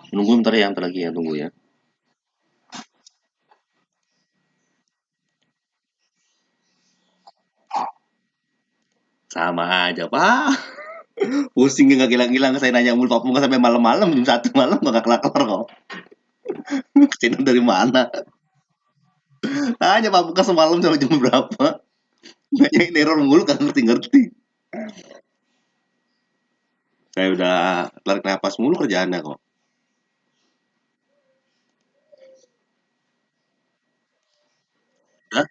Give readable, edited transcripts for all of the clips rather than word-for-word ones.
Nunggu bentar lagi ya, tunggu ya. Sama aja, Pak. Pusing nggak hilang-hilang, saya nanya mulu Pak Pamungkas sampai malam-malam, jam 1 malam nggak kelar-kelar kok. Kesini dari mana? Tanya Pak Pamungkas semalam sampai jam berapa? Nanyain error mulu kan ngerti-ngerti. Saya udah tarik napas mulu kerjaannya kok. Hah?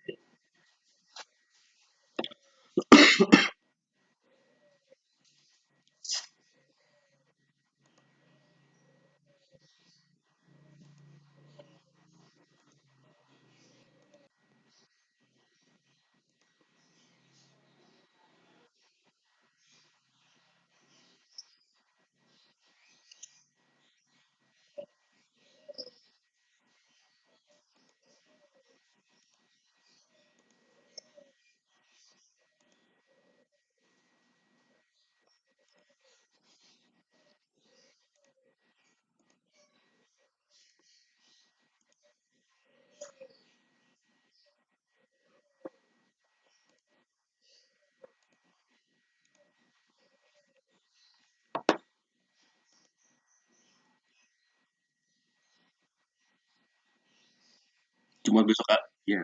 Cuma besok Kak. Ya.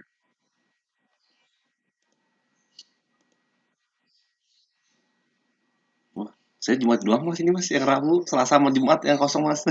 Wah, saya Jumat doang Mas ini Mas, yang Rabu, Selasa sama Jumat yang kosong Mas.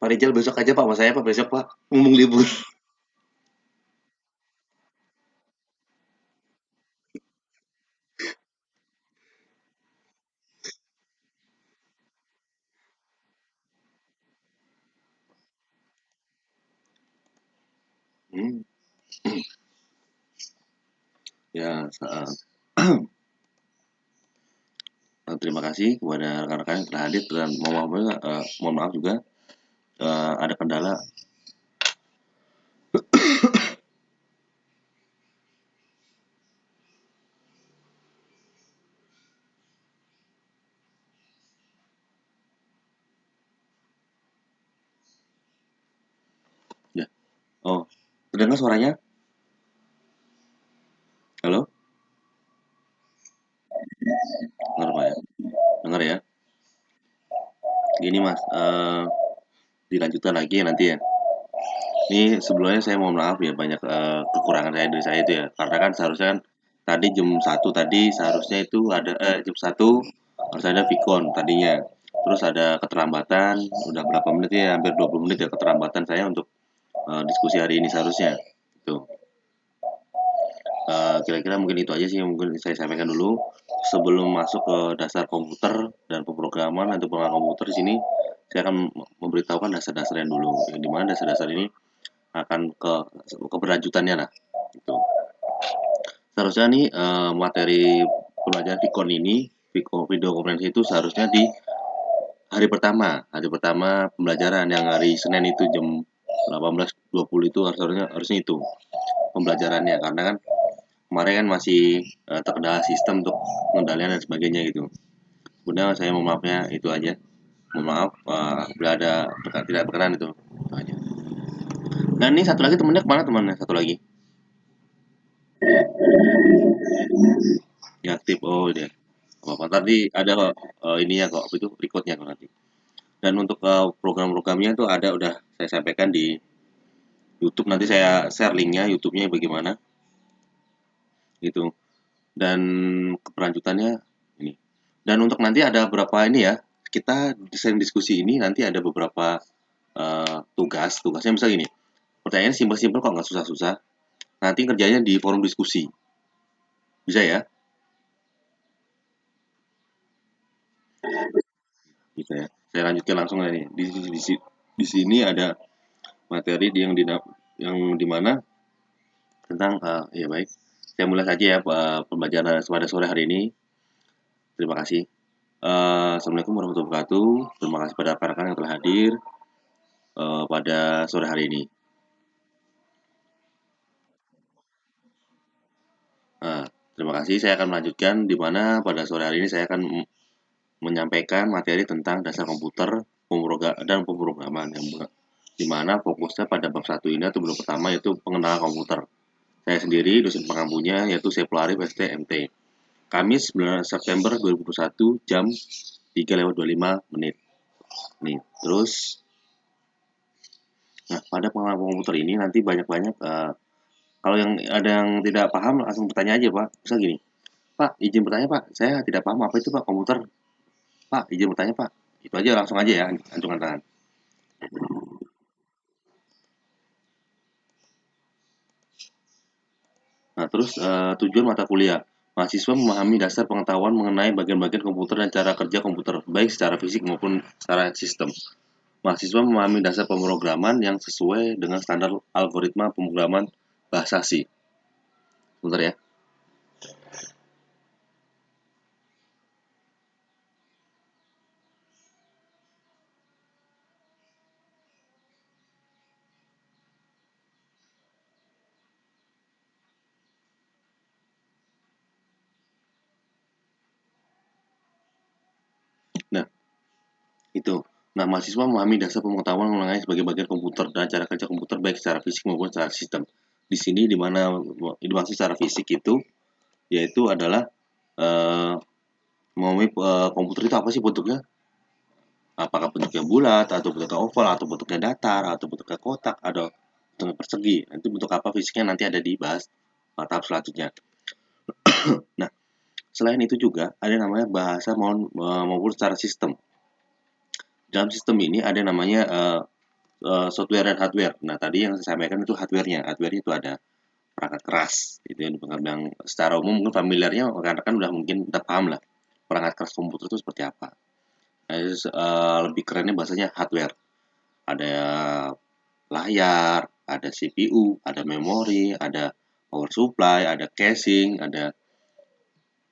Pak Rijal besok aja Pak, mas saya Pak besok Pak. Ngomong libur. Hmm. Ya, terima kasih kepada rekan-rekan yang telah hadir dan mohon maaf juga ada kendala. Ya. Oh, terdengar suaranya? Halo? Dengar Pak ya? Dengar ya? Gini Mas, dilanjutkan lagi ya nanti ya. Ini sebelumnya saya mohon maaf ya banyak kekurangan saya dari saya itu ya. Karena kan seharusnya kan tadi jam 1 tadi seharusnya itu ada jam 1 harus ada Vicon tadinya. Terus ada keterlambatan, udah berapa menit ya, hampir 20 menit ya keterlambatan saya untuk diskusi hari ini seharusnya. Gitu. Kira-kira mungkin itu aja sih yang mungkin saya sampaikan dulu sebelum masuk ke dasar komputer dan pemrograman atau penggunaan komputer. Di sini saya akan memberitahukan dasar-dasarnya dulu, yang dimana dasar-dasar ini akan ke keberlanjutannya lah gitu. Seharusnya nih materi pembelajaran Vicon ini, video konferensi itu seharusnya di hari pertama pembelajaran yang hari Senin itu jam 18.20 itu harusnya itu pembelajarannya, karena kan kemarin kan masih terkendala sistem untuk pengendalian dan sebagainya gitu. Kemudian saya mohon maafnya itu aja. Mohon maaf bila ada tidak berkenan itu aja. Dan ini satu lagi temennya kemana temannya satu lagi? Ya aktif, oh dia. Apa tadi ada kok ininya kok apa itu recordnya kok nanti. Dan untuk program-programnya itu ada udah saya sampaikan di YouTube, nanti saya share linknya YouTube-nya bagaimana gitu. Dan keberlanjutannya ini. Dan untuk nanti ada beberapa ini ya, kita desain diskusi ini nanti ada beberapa tugasnya misal gini. Pertanyaan simpel-simpel kok nggak susah-susah. Nanti kerjanya di forum diskusi. Bisa ya? Bisa ya. Saya lanjutkan langsung aja nih. Di sini ada materi yang di mana tentang ya baik. Saya mulai saja ya pembelajaran pada sore hari ini. Terima kasih. Assalamualaikum warahmatullahi wabarakatuh. Terima kasih pada para rekan yang telah hadir pada sore hari ini. Nah, terima kasih. Saya akan melanjutkan di mana pada sore hari ini saya akan menyampaikan materi tentang dasar komputer dan pemrograman yang di mana fokusnya pada bab 1 ini atau bab pertama yaitu pengenalan komputer. Saya sendiri dosen pengampunya yaitu Saiful Arif STMT. Kamis 9 September 2021 jam 3:25. Nih, terus nah pada pengenalan komputer ini nanti banyak-banyak kalau yang ada yang tidak paham langsung bertanya aja, Pak. Misal gini, Pak, izin bertanya, Pak. Saya tidak paham apa itu, Pak, komputer. Pak, izin bertanya, Pak. Itu aja langsung aja ya, acungkan tangan. Nah, terus tujuan mata kuliah. Mahasiswa memahami dasar pengetahuan mengenai bagian-bagian komputer dan cara kerja komputer, baik secara fisik maupun secara sistem. Mahasiswa memahami dasar pemrograman yang sesuai dengan standar algoritma pemrograman bahasa C. Bentar ya. Nah, itu. Nah, mahasiswa memahami dasar pengetahuan mengenai sebagai bagian komputer dan cara kerja komputer baik secara fisik maupun secara sistem. Di sini di mana dimaksud secara fisik itu yaitu adalah eh, memahami komputer itu apa sih bentuknya? Apakah bentuknya bulat atau bentuknya oval atau bentuknya datar atau bentuknya kotak atau bentuknya persegi? Nanti bentuk apa fisiknya nanti ada dibahas tahap selanjutnya. Nah, selain itu juga ada namanya bahasa maupun secara sistem. Dalam sistem ini ada namanya software dan hardware. Nah, tadi yang saya sampaikan itu hardware-nya. Hardware-nya itu ada perangkat keras, itu yang secara umum mungkin familiarnya karena kan udah mungkin udah paham lah perangkat keras komputer itu seperti apa. Nah, lebih kerennya bahasanya hardware. Ada layar, ada CPU, ada memori, ada power supply, ada casing, ada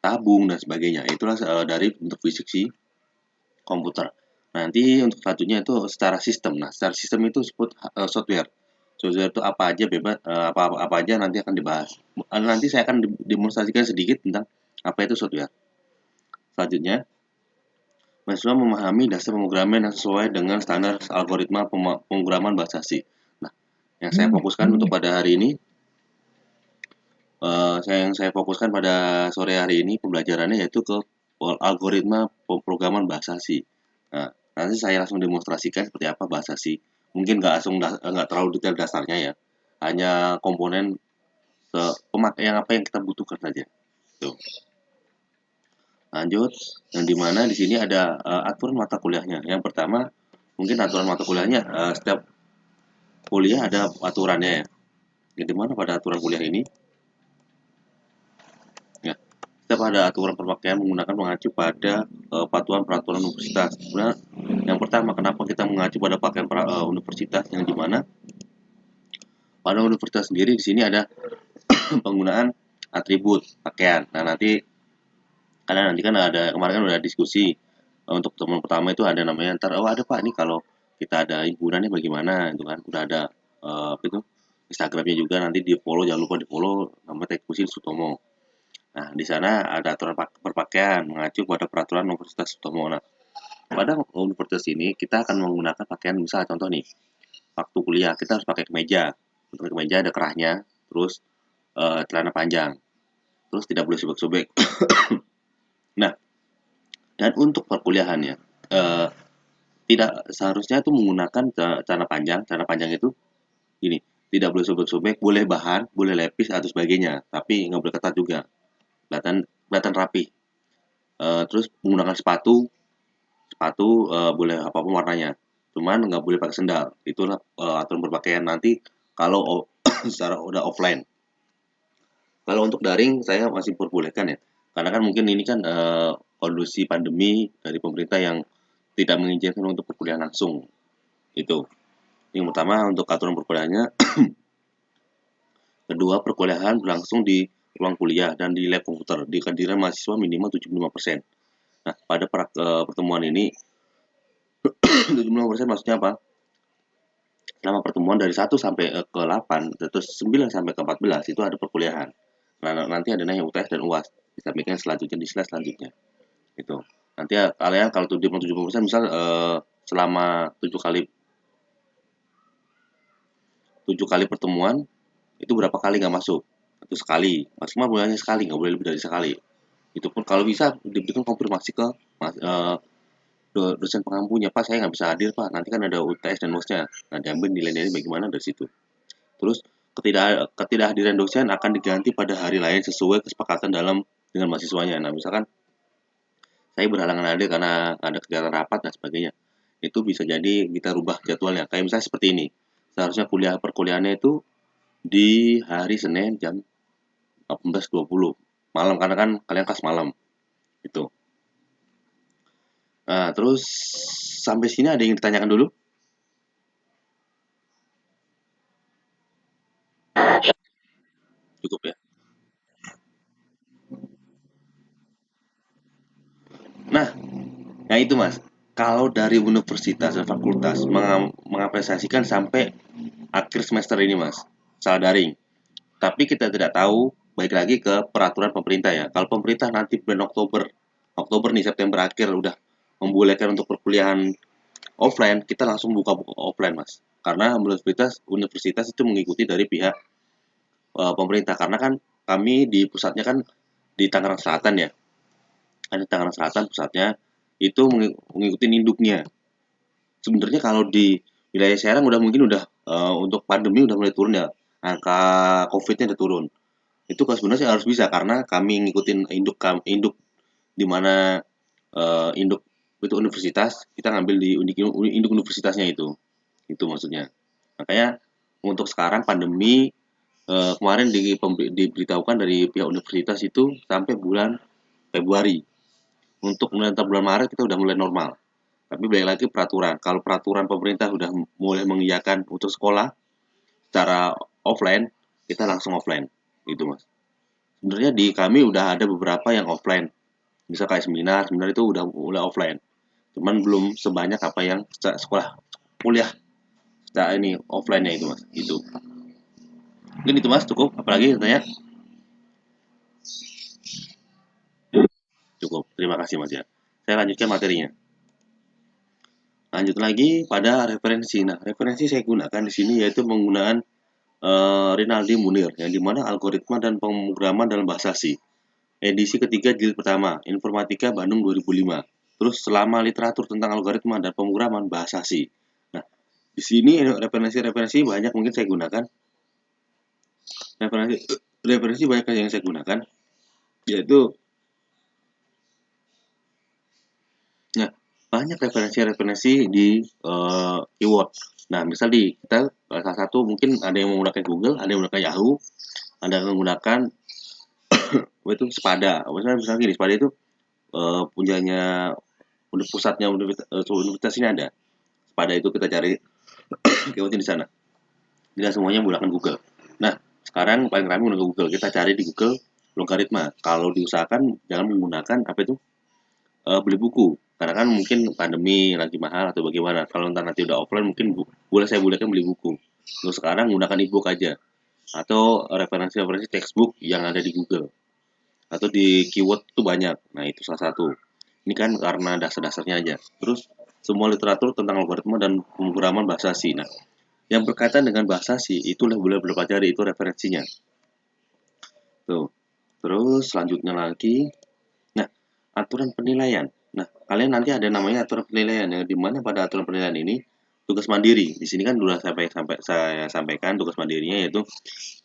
tabung dan sebagainya. Itulah dari bentuk fisik si komputer. Nanti untuk selanjutnya itu secara sistem. Nah, secara sistem itu disebut software. Software itu apa aja bebas, apa aja nanti akan dibahas. Nanti saya akan demonstrasikan sedikit tentang apa itu software. Selanjutnya, mahasiswa memahami dasar pemrograman yang sesuai dengan standar algoritma pemrograman bahasa C. Nah, yang saya fokuskan untuk pada hari ini, yang saya fokuskan pada sore hari ini pembelajarannya yaitu ke algoritma pemrograman bahasa C. Nah, nanti saya langsung demonstrasikan seperti apa bahasa C. Mungkin nggak terlalu detail dasarnya ya, hanya komponen pemakaian yang apa yang kita butuhkan saja. Tuh. Lanjut, yang dimana di sini ada aturan mata kuliahnya. Yang pertama, mungkin aturan mata kuliahnya setiap kuliah ada aturannya ya. Yang dimana pada aturan kuliah ini kita pada aturan perpakaian menggunakan mengacu pada peraturan universitas. Sebenarnya yang pertama, kenapa kita mengacu pada pakaian universitas, yang dimana pada universitas sendiri di sini ada penggunaan atribut pakaian. Nah, nanti kan ada, kemarin kan udah diskusi untuk teman pertama itu ada namanya ntar, oh ada Pak, ini kalau kita ada himpunannya bagaimana itu kan, udah ada apa itu Instagramnya juga, nanti di follow, jangan lupa di follow, nama Tekusin Sutomo. Nah, di sana ada aturan berpakaian mengacu pada peraturan Universitas Sutomo. Nah, pada universitas ini kita akan menggunakan pakaian, misal contoh nih, waktu kuliah kita harus pakai kemeja. Untuk kemeja ada kerahnya, terus celana panjang, terus tidak boleh sobek-sobek. Nah, dan untuk perkuliahannya, eh, tidak seharusnya itu menggunakan celana panjang. Celana panjang itu gini, tidak boleh sobek-sobek, boleh bahan, boleh lepis atau sebagainya, tapi nggak boleh ketat juga. Kelihatan rapi. Terus menggunakan sepatu, boleh apapun warnanya, cuman nggak boleh pakai sendal. Itulah aturan berpakaian nanti kalau secara udah offline. Kalau untuk daring saya masih perbolehkan ya, karena kan mungkin ini kan kondisi pandemi dari pemerintah yang tidak mengizinkan untuk perkuliahan langsung. Itu yang pertama untuk aturan perkuliahannya. Kedua, perkuliahan berlangsung di ruang kuliah dan di lab komputer di kehadiran mahasiswa minimal 75%. Nah, pada pertemuan ini 75% maksudnya apa? Selama pertemuan dari 1 sampai ke 8, terus 9 sampai ke 14 itu ada perkuliahan. Nah, nanti ada yang UTS dan UAS. Disampaikan selanjutnya di slide selanjutnya. Itu. Nanti kalian kalau 70% misal selama 7 kali pertemuan itu berapa kali nggak masuk? Itu sekali. Maksimal bolehnya sekali, nggak boleh lebih dari sekali. Itu pun kalau bisa diberikan konfirmasi ke dosen pengampunya, Pak saya nggak bisa hadir Pak, nanti kan ada UTS dan UASnya. Nah diambil nilai-nilai bagaimana dari situ. Terus ketidakhadiran dosen akan diganti pada hari lain sesuai kesepakatan dengan mahasiswanya. Nah, misalkan saya berhalangan hadir karena ada kegiatan rapat dan sebagainya. Itu bisa jadi kita rubah jadwalnya. Kayak misalnya seperti ini. Seharusnya perkuliahannya itu di hari Senin jam 18.20 malam, karena kan kalian kelas malam. Itu. Nah, terus sampai sini ada yang ditanyakan dulu? Cukup ya. Nah, nah itu Mas. Kalau dari universitas dan fakultas mengapresiasikan sampai akhir semester ini Mas, salah daring. Tapi kita tidak tahu, baik lagi ke peraturan pemerintah ya. Kalau pemerintah nanti bulan Oktober nih, September akhir udah membolehkan untuk perkuliahan offline, kita langsung buka-buka offline Mas. Karena universitas itu mengikuti dari pihak pemerintah. Karena kan kami di pusatnya kan di Tangerang Selatan ya. Kan di Tangerang Selatan pusatnya itu mengikuti induknya. Sebenarnya kalau di wilayah Serang udah mungkin udah untuk pandemi udah mulai turun ya. Angka COVID-nya udah turun. Itu kan sebenarnya harus bisa karena kami ngikutin induk di mana induk itu universitas, kita ngambil di induk universitasnya itu maksudnya. Makanya untuk sekarang pandemi kemarin diberitahukan dari pihak universitas itu sampai bulan Februari. Untuk mulai bulan Maret kita udah mulai normal. Tapi balik lagi peraturan. Kalau peraturan pemerintah udah mulai mengiyakan untuk sekolah secara offline, kita langsung offline. Gitu mas. Sebenarnya di kami udah ada beberapa yang offline. Bisa kayak seminar itu udah offline. Cuman belum sebanyak apa yang sekolah kuliah secara ini offline-nya itu mas. Itu. Mungkin itu mas cukup. Apalagi tanya? Cukup. Terima kasih mas ya. Saya lanjutkan materinya. Lanjut lagi pada referensi. Nah, referensi saya gunakan di sini yaitu penggunaan Rinaldi Munir, yang dimana algoritma dan pemrograman dalam bahasa C. Edisi ketiga jilid pertama, Informatika Bandung 2005. Terus selama literatur tentang algoritma dan pemrograman bahasa C. Nah, di sini referensi banyak mungkin saya gunakan. Referensi banyak yang saya gunakan, yaitu nah, banyak referensi di keyword. Nah, misal kita salah satu mungkin ada yang menggunakan Google, ada yang menggunakan Yahoo, ada yang menggunakan itu Spada. Misalnya gini, Spada itu punyanya pusatnya universitas ini ada. Spada itu kita cari keywordnya di sana. Tidak semuanya menggunakan Google. Nah, sekarang paling ramai menggunakan Google. Kita cari di Google logaritma. Kalau diusahakan jangan menggunakan apa itu beli buku. Karena kan mungkin pandemi lagi mahal atau bagaimana. Kalau nanti udah offline mungkin boleh saya bolehkan beli buku. Untuk sekarang menggunakan e-book aja. Atau referensi-referensi textbook yang ada di Google. Atau di keyword itu banyak. Nah, itu salah satu. Ini kan karena dasar-dasarnya aja. Terus semua literatur tentang logaritma dan pemrograman bahasa C. Nah, yang berkaitan dengan bahasa C itulah boleh pelajari, itu referensinya. Tuh. Terus selanjutnya lagi, nah, aturan penilaian. Nah, kalian nanti ada namanya aturan penilaian, yang dimana pada aturan penilaian ini tugas mandiri. Di sini kan sudah saya sampaikan tugas mandirinya, yaitu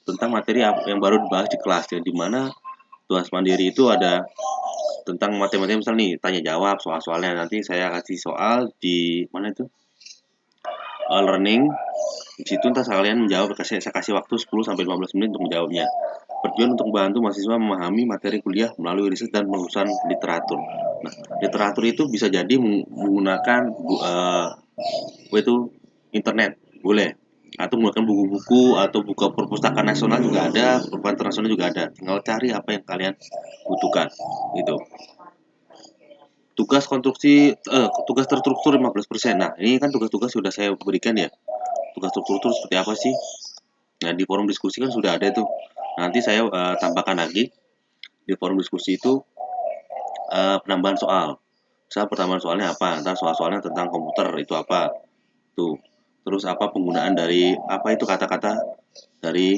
tentang materi yang baru dibahas di kelas, yang dimana tugas mandiri itu ada tentang materi-materi, misal nih tanya jawab soal-soalnya. Nanti saya kasih soal di mana itu learning. Di situ ntar kalian menjawab, saya kasih waktu 10 sampai 15 menit untuk menjawabnya. Bertujuan untuk membantu mahasiswa memahami materi kuliah melalui riset dan penelusuran literatur. Nah, literatur itu bisa jadi menggunakan itu internet, boleh. Atau menggunakan buku-buku atau buku perpustakaan nasional juga ada, perpustakaan internasional juga ada. Tinggal cari apa yang kalian butuhkan. Itu. Tugas terstruktur 15%. Nah, ini kan tugas-tugas sudah saya berikan ya. Tugas terstruktur seperti apa sih? Nah, di forum diskusi kan sudah ada itu. Nanti saya tambahkan lagi di forum diskusi itu penambahan soal. Misal pertambahan soalnya apa? Ntar soal-soalnya tentang komputer itu apa? Tuh. Terus apa penggunaan dari apa itu kata-kata dari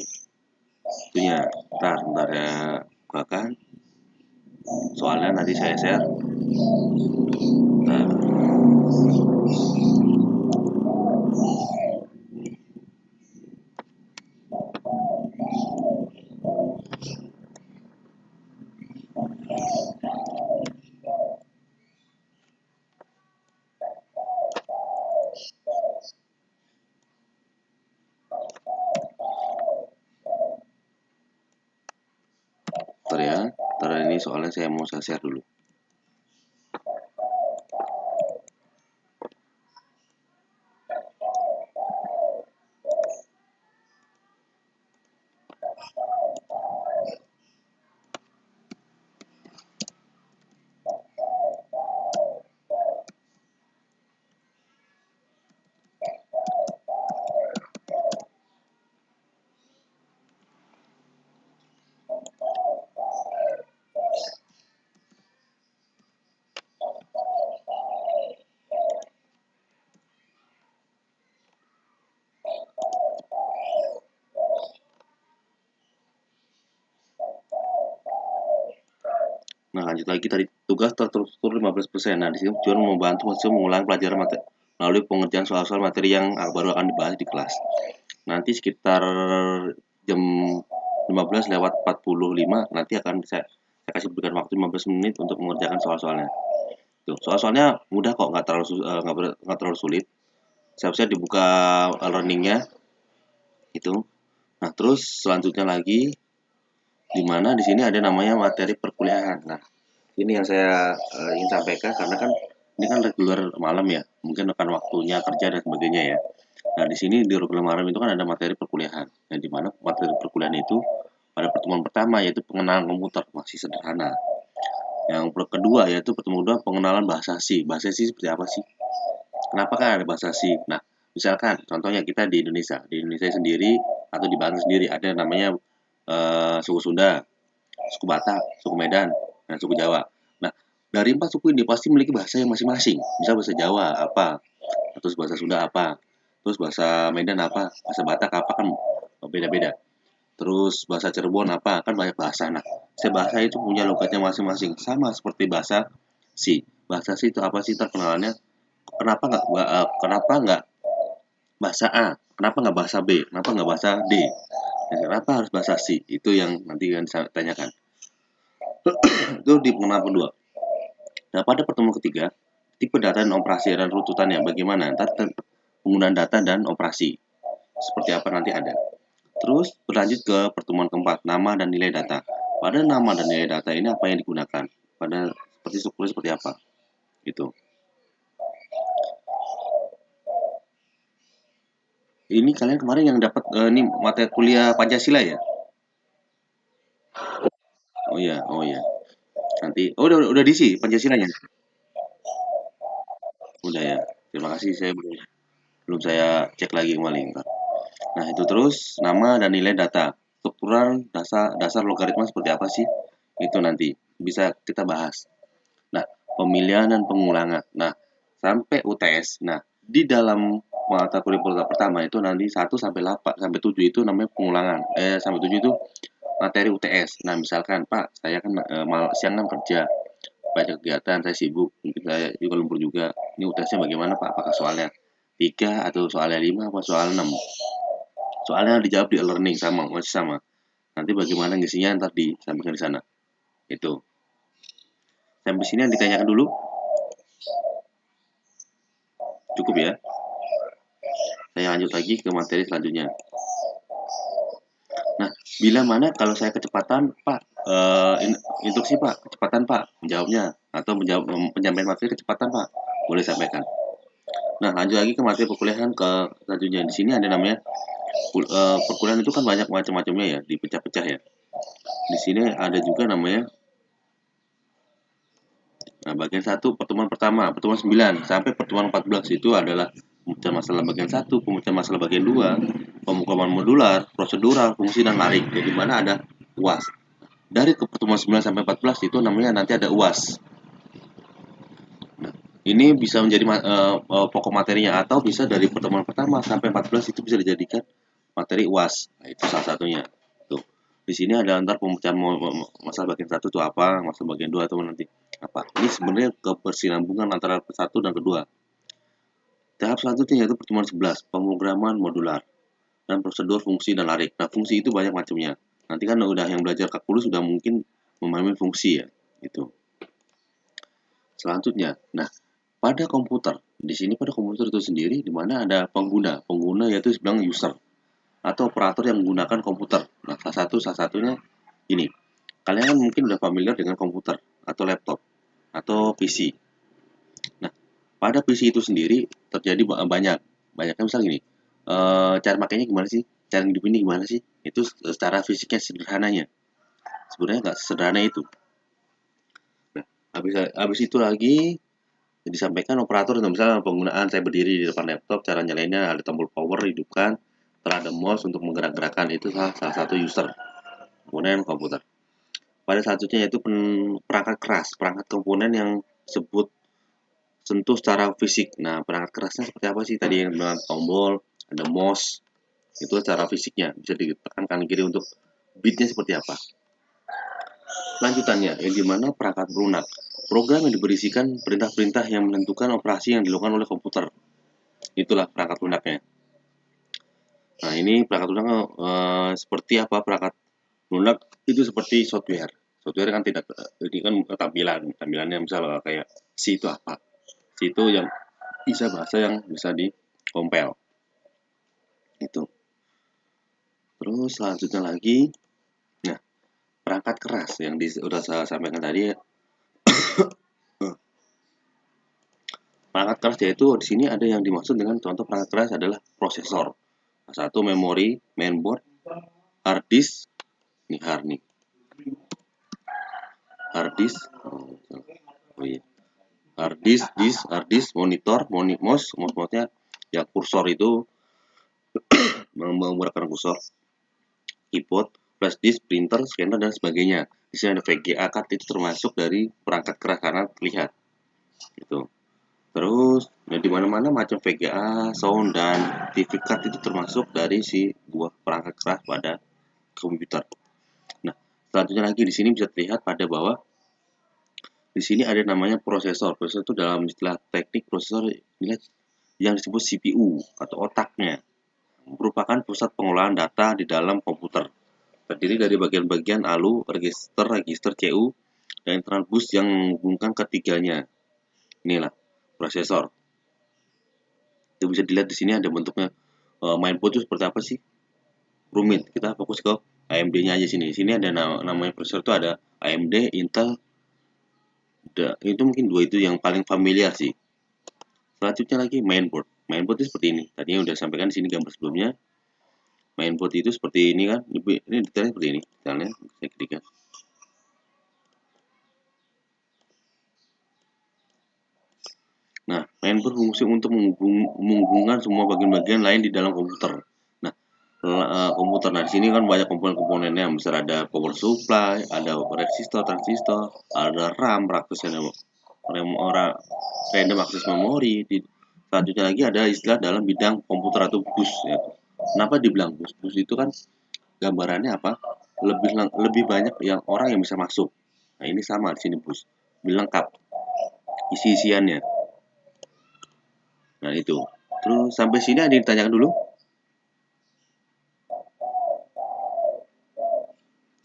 itunya. Ntar ya bukakan. Soalnya nanti saya share. Nah, ntar ya. Ntar ini soalnya saya mau share dulu. Nah, lanjut lagi tadi tugas terstruktur 15%. Nah, di sini tujuan membantu mahasiswa mengulang pelajaran materi melalui pengerjaan soal-soal materi yang baru akan dibahas di kelas. Nanti sekitar jam 15 lewat 45 nanti akan saya kasih berikan waktu 15 menit untuk mengerjakan soal-soalnya. Tuh, soal-soalnya mudah kok, nggak terlalu sulit. Siap-siap dibuka learningnya itu. Nah, terus selanjutnya lagi di mana di sini ada namanya materi perkuliahan. Nah, ini yang saya ingin sampaikan karena kan ini kan reguler malam ya, mungkin akan waktunya kerja dan sebagainya ya. Nah, di sini di reguler malam itu kan ada materi perkuliahan, yang dimana materi perkuliahan itu pada pertemuan pertama yaitu pengenalan komputer, masih sederhana. Yang kedua yaitu pertemuan kedua pengenalan bahasa C. Bahasa C seperti apa sih? Kenapa kan ada bahasa C? Nah, misalkan contohnya kita di Indonesia sendiri atau di Banten sendiri ada namanya suku Sunda, suku Batak, suku Medan, dan suku Jawa. Nah, dari 4 suku ini pasti memiliki bahasa yang masing-masing. Misal bahasa Jawa apa, terus bahasa Sunda apa, terus bahasa Medan apa, bahasa Batak apa, kan beda-beda. Terus bahasa Cirebon apa, kan banyak bahasa. Nah, setiap bahasa itu punya logatnya masing-masing, sama seperti bahasa C. Bahasa C itu apa sih terkenalannya? Kenapa nggak bahasa A? Kenapa nggak bahasa B? Kenapa nggak bahasa D? Dan kenapa harus bahasa C? Itu yang nanti akan saya tanyakan. Itu di pengenalan kedua. Nah, pada pertemuan ketiga, tipe data dan operasi dan runtutannya bagaimana? Ntar penggunaan data dan operasi. Seperti apa nanti ada. Terus berlanjut ke pertemuan keempat, nama dan nilai data. pada nama dan nilai data ini apa yang digunakan, pada seperti strukturnya seperti apa gitu. Ini kalian kemarin yang dapat ini materi kuliah Pancasila ya? Oh iya, oh iya. Nanti, oh udah diisi Pancasilanya? Udah ya. Terima kasih, saya belum saya cek lagi kembali. Nah, itu terus nama dan nilai data. Struktural dasar dasar logaritma seperti apa sih? Itu nanti bisa kita bahas. Nah, pemilihan dan pengulangan. Nah, sampai UTS. Nah, di dalam mata kuliah pertama itu nanti 1 sampai 8 sampai 7 itu namanya pengulangan. Sampai 7 itu materi UTS. Nah, misalkan Pak, saya kan siang kan kerja, banyak kegiatan, saya sibuk, mungkin saya juga lembur juga. Ini UTS-nya bagaimana Pak? Apakah soalnya 3 atau soalnya 5 apa soal 6? Soalnya dijawab di e-learning sama, masih sama. Nanti bagaimana ngisinya ntar disampaikan di sana. Itu. Sampai sini yang ditanyakan dulu. Cukup ya. Saya lanjut lagi ke materi selanjutnya. Nah, bila mana kalau saya kecepatan, Pak, instruksi Pak, kecepatan Pak, menjawabnya atau menjawab penyampaian materi kecepatan Pak, boleh sampaikan. Nah, lanjut lagi ke materi perkuliahan ke selanjutnya. Di sini ada namanya perkuliahan itu kan banyak macam-macamnya ya, dipecah-pecah ya. Di sini ada juga namanya. Nah, bagian 1 pertemuan pertama, pertemuan 9 sampai pertemuan 14 itu adalah pemecahan masalah bagian 1, pemecahan masalah bagian 2, pemrograman modular, prosedural, fungsi dan larik. Jadi mana ada UAS. Dari ke pertemuan 9 sampai 14 itu namanya nanti ada UAS. Nah, ini bisa menjadi pokok materinya atau bisa dari pertemuan pertama sampai 14 itu bisa dijadikan materi UAS. Nah, itu salah satunya. Tuh. Di sini ada antar pemecahan masalah bagian 1 itu apa, masalah bagian 2 itu nanti apa. Ini sebenarnya kebersinambungan antara satu dan kedua. Tahap selanjutnya yaitu pertemuan 11, pemrograman modular dan prosedur fungsi dan larik. Nah, fungsi itu banyak macamnya. Nanti kan udah yang belajar kalkulus sudah mungkin memahami fungsi ya, gitu. Selanjutnya, nah pada komputer, di sini pada komputer itu sendiri di mana ada pengguna. Pengguna yaitu sebenarnya user atau operator yang menggunakan komputer. Nah, salah satunya ini. Kalian kan mungkin udah familiar dengan komputer atau laptop atau PC. Nah, pada PC itu sendiri terjadi banyak. Banyaknya misal gini, cara makainya gimana sih? Cara hidup ini gimana sih? Itu secara fisiknya sederhananya. Sebenarnya nggak sederhana itu. Nah, habis itu lagi disampaikan operator misalnya penggunaan saya berdiri di depan laptop, cara nyalainnya ada tombol power hidupkan, terus ada mouse untuk menggerak-gerakkan itu salah satu user komponen komputer. Pada selanjutnya yaitu perangkat keras, perangkat komponen yang sebut sentuh secara fisik. Nah, perangkat kerasnya seperti apa sih? Tadi yang dengan tombol, ada mouse, itu secara fisiknya bisa ditekan kanan kiri untuk bitnya seperti apa. Lanjutannya, yang dimana perangkat lunak, program yang diberisikan perintah-perintah yang menentukan operasi yang dilakukan oleh komputer. Itulah perangkat lunaknya. Nah, ini perangkat lunak seperti apa perangkat lunak itu seperti software. Software kan tidak, ini kan tampilannya misalnya kayak C itu apa? C itu yang bisa bahasa yang bisa di compile. Itu. Terus selanjutnya lagi, nah perangkat keras yang sudah saya sampaikan tadi. Perangkat keras yaitu di sini ada yang dimaksud dengan contoh perangkat keras adalah prosesor. Satu memori, mainboard, hard disk, nih hard disk, oh iya, hard disk, monitor, mouse-nya ya kursor itu menggunakan kursor, keyboard, flash disk, printer, scanner dan sebagainya. Di sini ada VGA card itu termasuk dari perangkat keras karena terlihat. Itu. Terus di mana-mana macam VGA, sound dan TV card itu termasuk dari si buah perangkat keras pada komputer. Nah, selanjutnya lagi di sini bisa terlihat pada bawah. Di sini ada namanya prosesor. Prosesor itu dalam istilah teknik prosesor yang disebut CPU atau otaknya. Merupakan pusat pengolahan data di dalam komputer. Terdiri dari bagian-bagian ALU, register CU, dan internal bus yang menghubungkan ketiganya. Inilah prosesor. Itu bisa dilihat di sini ada bentuknya. Mainboard itu seperti apa sih? Rumit. Kita fokus ke AMD-nya aja sini. Sini ada namanya prosesor tuh ada AMD, Intel, itu mungkin dua itu yang paling familiar sih. Selanjutnya lagi mainboard. Mainboard itu seperti ini. Tadinya udah sampaikan di sini gambar sebelumnya. Mainboard itu seperti ini kan. Ini detailnya seperti ini. Detailnya saya ketikkan. Nah, mainboard berfungsi untuk menghubungkan semua bagian-bagian lain di dalam komputer. Nah, komputer. Nah, di sini kan banyak komponen-komponennya. Misal ada power supply, ada resistor, transistor, ada RAM, orang random access memory. Selanjutnya lagi ada istilah dalam bidang komputer atau bus. Ya. Kenapa dibilang bus? Bus itu kan gambarannya apa? Lebih banyak yang orang yang bisa masuk. Nah, ini sama di sini bus. Lebih lengkap isi-isiannya. Nah, itu. Terus sampai sini ada yang ditanyakan dulu?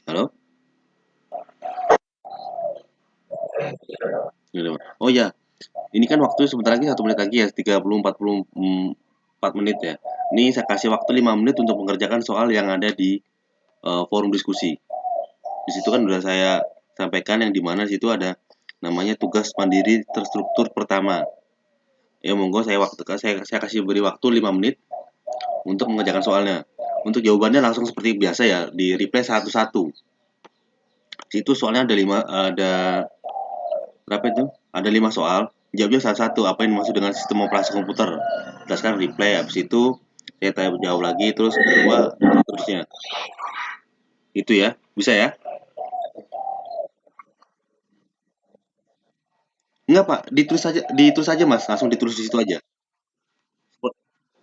Halo? Oh ya, ini kan waktu sebentar lagi 1 menit lagi ya, 34 menit ya. Ini saya kasih waktu 5 menit untuk mengerjakan soal yang ada di forum diskusi. Di situ kan udah saya sampaikan yang dimana situ ada namanya tugas mandiri terstruktur pertama. Ya monggo saya kasih beri waktu 5 menit untuk mengerjakan soalnya. Untuk jawabannya langsung seperti biasa ya, di replay satu-satu. Situ soalnya ada berapa itu? Ada 5 soal. Jawabnya satu-satu. Apa yang dimaksud dengan sistem operasi komputer? Berdasarkan replay. Habis itu saya tanya jawab lagi, terus kedua, terusnya. Itu ya, bisa ya? Enggak Pak, ditulis aja Mas, langsung ditulis di situ aja.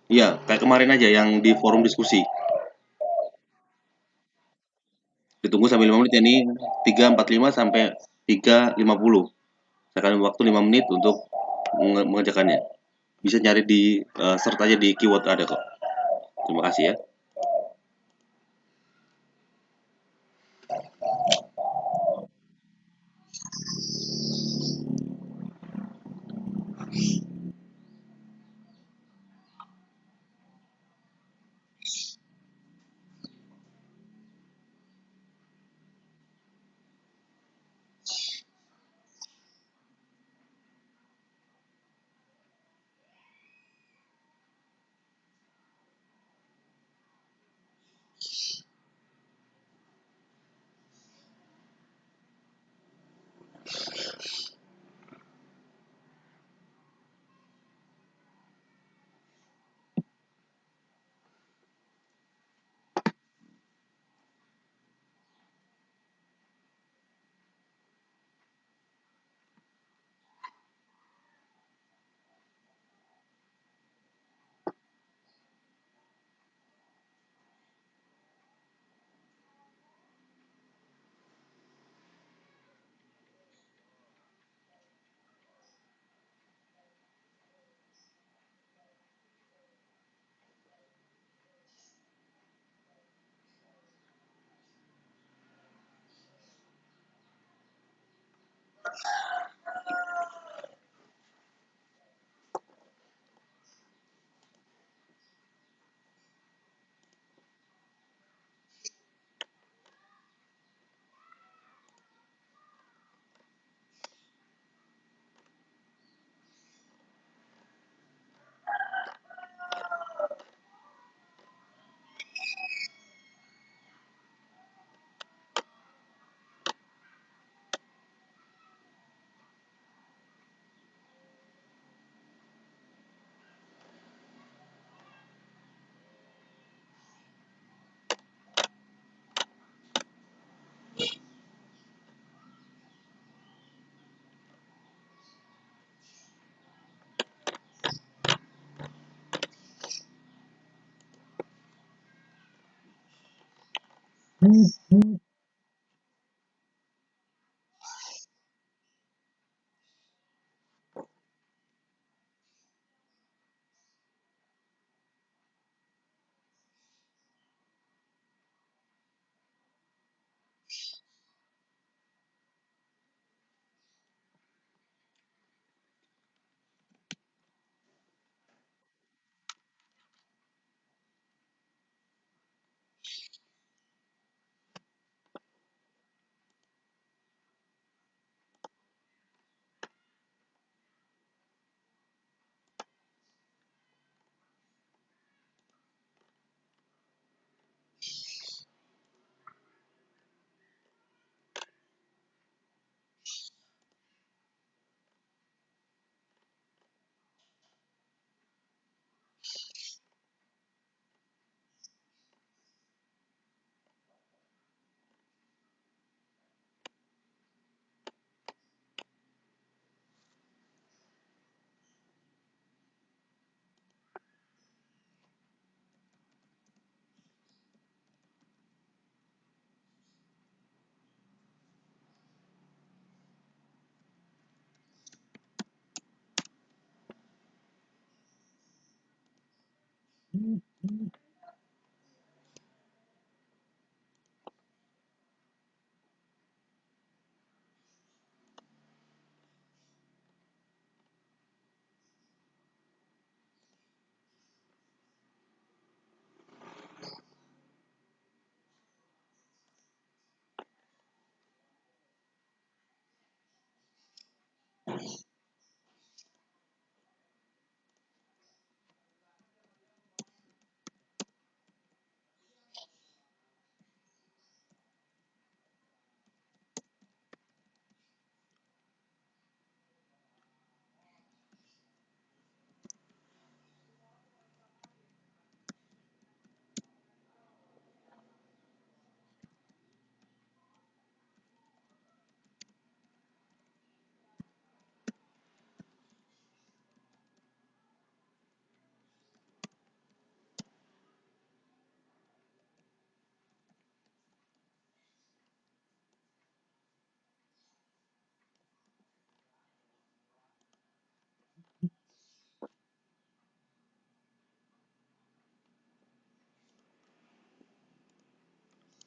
Iya, kayak kemarin aja yang di forum diskusi. Ditunggu sampai 5 menit ya, ini 3:45 sampai 3:50. Saya akan waktu 5 menit untuk mengerjakannya. Bisa nyari di search aja di keyword ada kok. Terima kasih ya.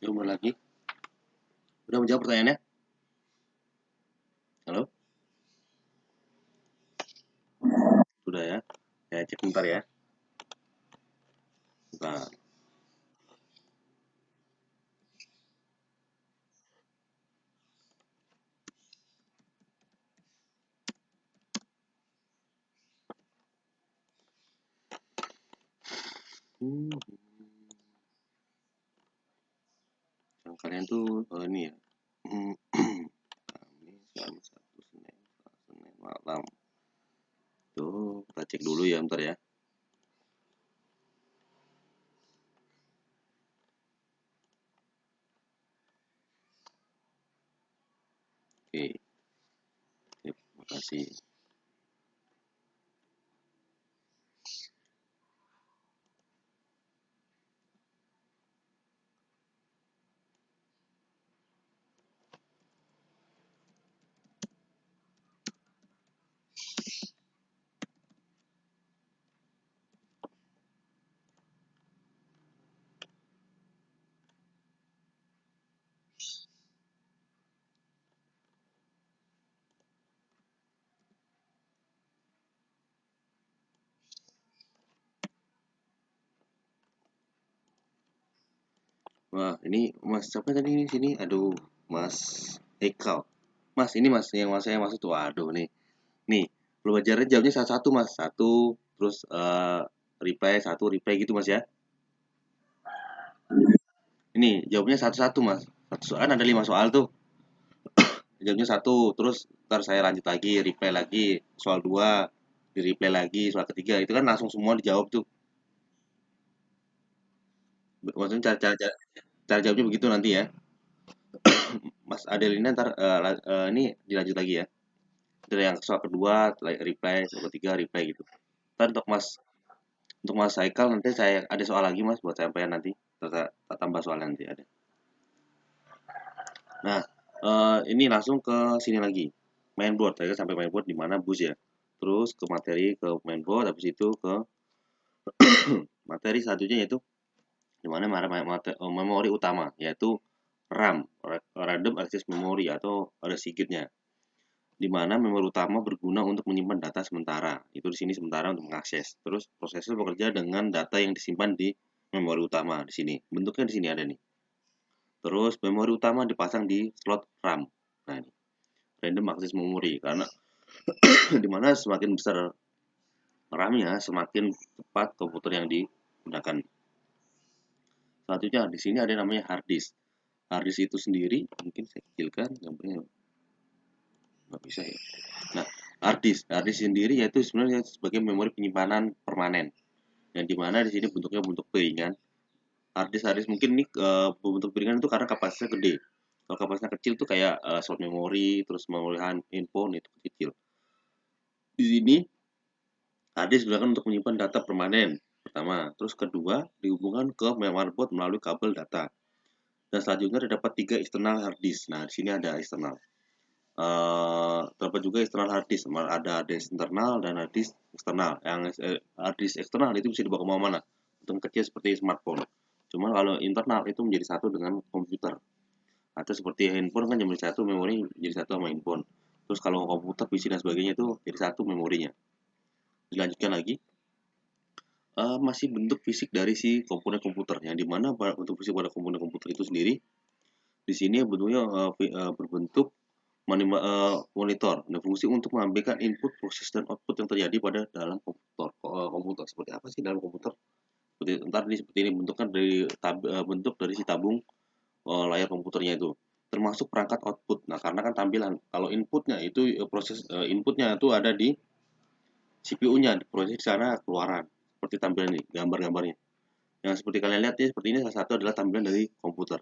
Coba lagi. Udah menjawab pertanyaannya? Halo? Sudah ya? Saya cek bentar ya. Bentar. Hmm, yang kalian tuh ini ya. Kamis, Kamis, Sabtu, Senin, Senin malam. Tuh, kita cek dulu ya, bentar ya. Oke, terima kasih. Wah, ini Mas siapa tadi ini sini? Aduh, Mas Ekal. Mas, ini Mas yang Mas saya maksud tuh. Aduh nih. Nih, lu ajarin jawabnya satu-satu Mas. Satu, terus reply satu, reply gitu Mas ya. Ini jawabnya satu-satu Mas. Satu soal ada 5 soal tuh. Jawabnya satu, terus ntar saya lanjut lagi, reply lagi soal dua, di reply lagi soal ketiga. Itu kan langsung semua dijawab tuh. Maksudnya cara jawabnya begitu nanti ya. Mas Adelina ntar ini dilanjut lagi ya. Dari yang soal kedua, reply, soal ketiga, reply gitu. Ntar untuk Mas Haikal nanti saya ada soal lagi Mas buat sampaian nanti. Kita tambah soal nanti ada. Nah, ini langsung ke sini lagi. Mainboard, saya sampai mainboard di mana bus ya. Terus ke materi ke mainboard, habis itu ke materi selanjutnya yaitu di mana memori utama yaitu RAM, Random Access Memory atau ada sigitnya. Di mana memori utama berguna untuk menyimpan data sementara. Itu di sini sementara untuk mengakses. Terus prosesor bekerja dengan data yang disimpan di memori utama di sini. Bentuknya di sini ada nih. Terus memori utama dipasang di slot RAM. Nah, ini random access memory karena di mana semakin besar RAM-nya, semakin cepat komputer yang digunakan. Selanjutnya di sini ada namanya hard disk. Hard disk itu sendiri mungkin saya kecilkan gambarnya nggak bisa ya. Nah, hard disk sendiri yaitu sebenarnya sebagai memori penyimpanan permanen. Yang dimana di sini bentuknya bentuk piringan. Hard disk mungkin ini bentuk piringan itu karena kapasitasnya gede. Kalau kapasitasnya kecil tuh kayak slot memori, terus memori handphone itu kecil. Di sini hard disk digunakan untuk menyimpan data permanen. Pertama, terus kedua dihubungkan ke motherboard melalui kabel data. Dan selanjutnya terdapat 3 eksternal hard disk. Nah, di sini ada eksternal. Terdapat juga eksternal hard disk, ada hard disk internal dan hard disk eksternal. Yang hard disk eksternal itu bisa dibawa kemana-mana, bentuk kecil seperti smartphone. Cuma kalau internal itu menjadi satu dengan komputer. Atau seperti handphone kan menjadi satu memori jadi satu sama handphone. Terus kalau komputer, PC dan sebagainya itu jadi satu memorinya. Dilanjutkan lagi, masih bentuk fisik dari si komponen komputer, yang dimana untuk fisik pada komponen komputer itu sendiri di sini bentuknya berbentuk monitor dan fungsi untuk mengambilkan input, proses dan output yang terjadi pada dalam komputer. Seperti apa sih dalam komputer? Seperti ini bentuknya dari bentuk dari si tabung layar komputernya itu, termasuk perangkat output. Nah, karena kan tampilan kalau inputnya itu proses inputnya itu ada di CPU-nya, proses di sana keluaran seperti tampilan ini gambar-gambarnya. Yang seperti kalian lihat ya, seperti ini salah satu adalah tampilan dari komputer.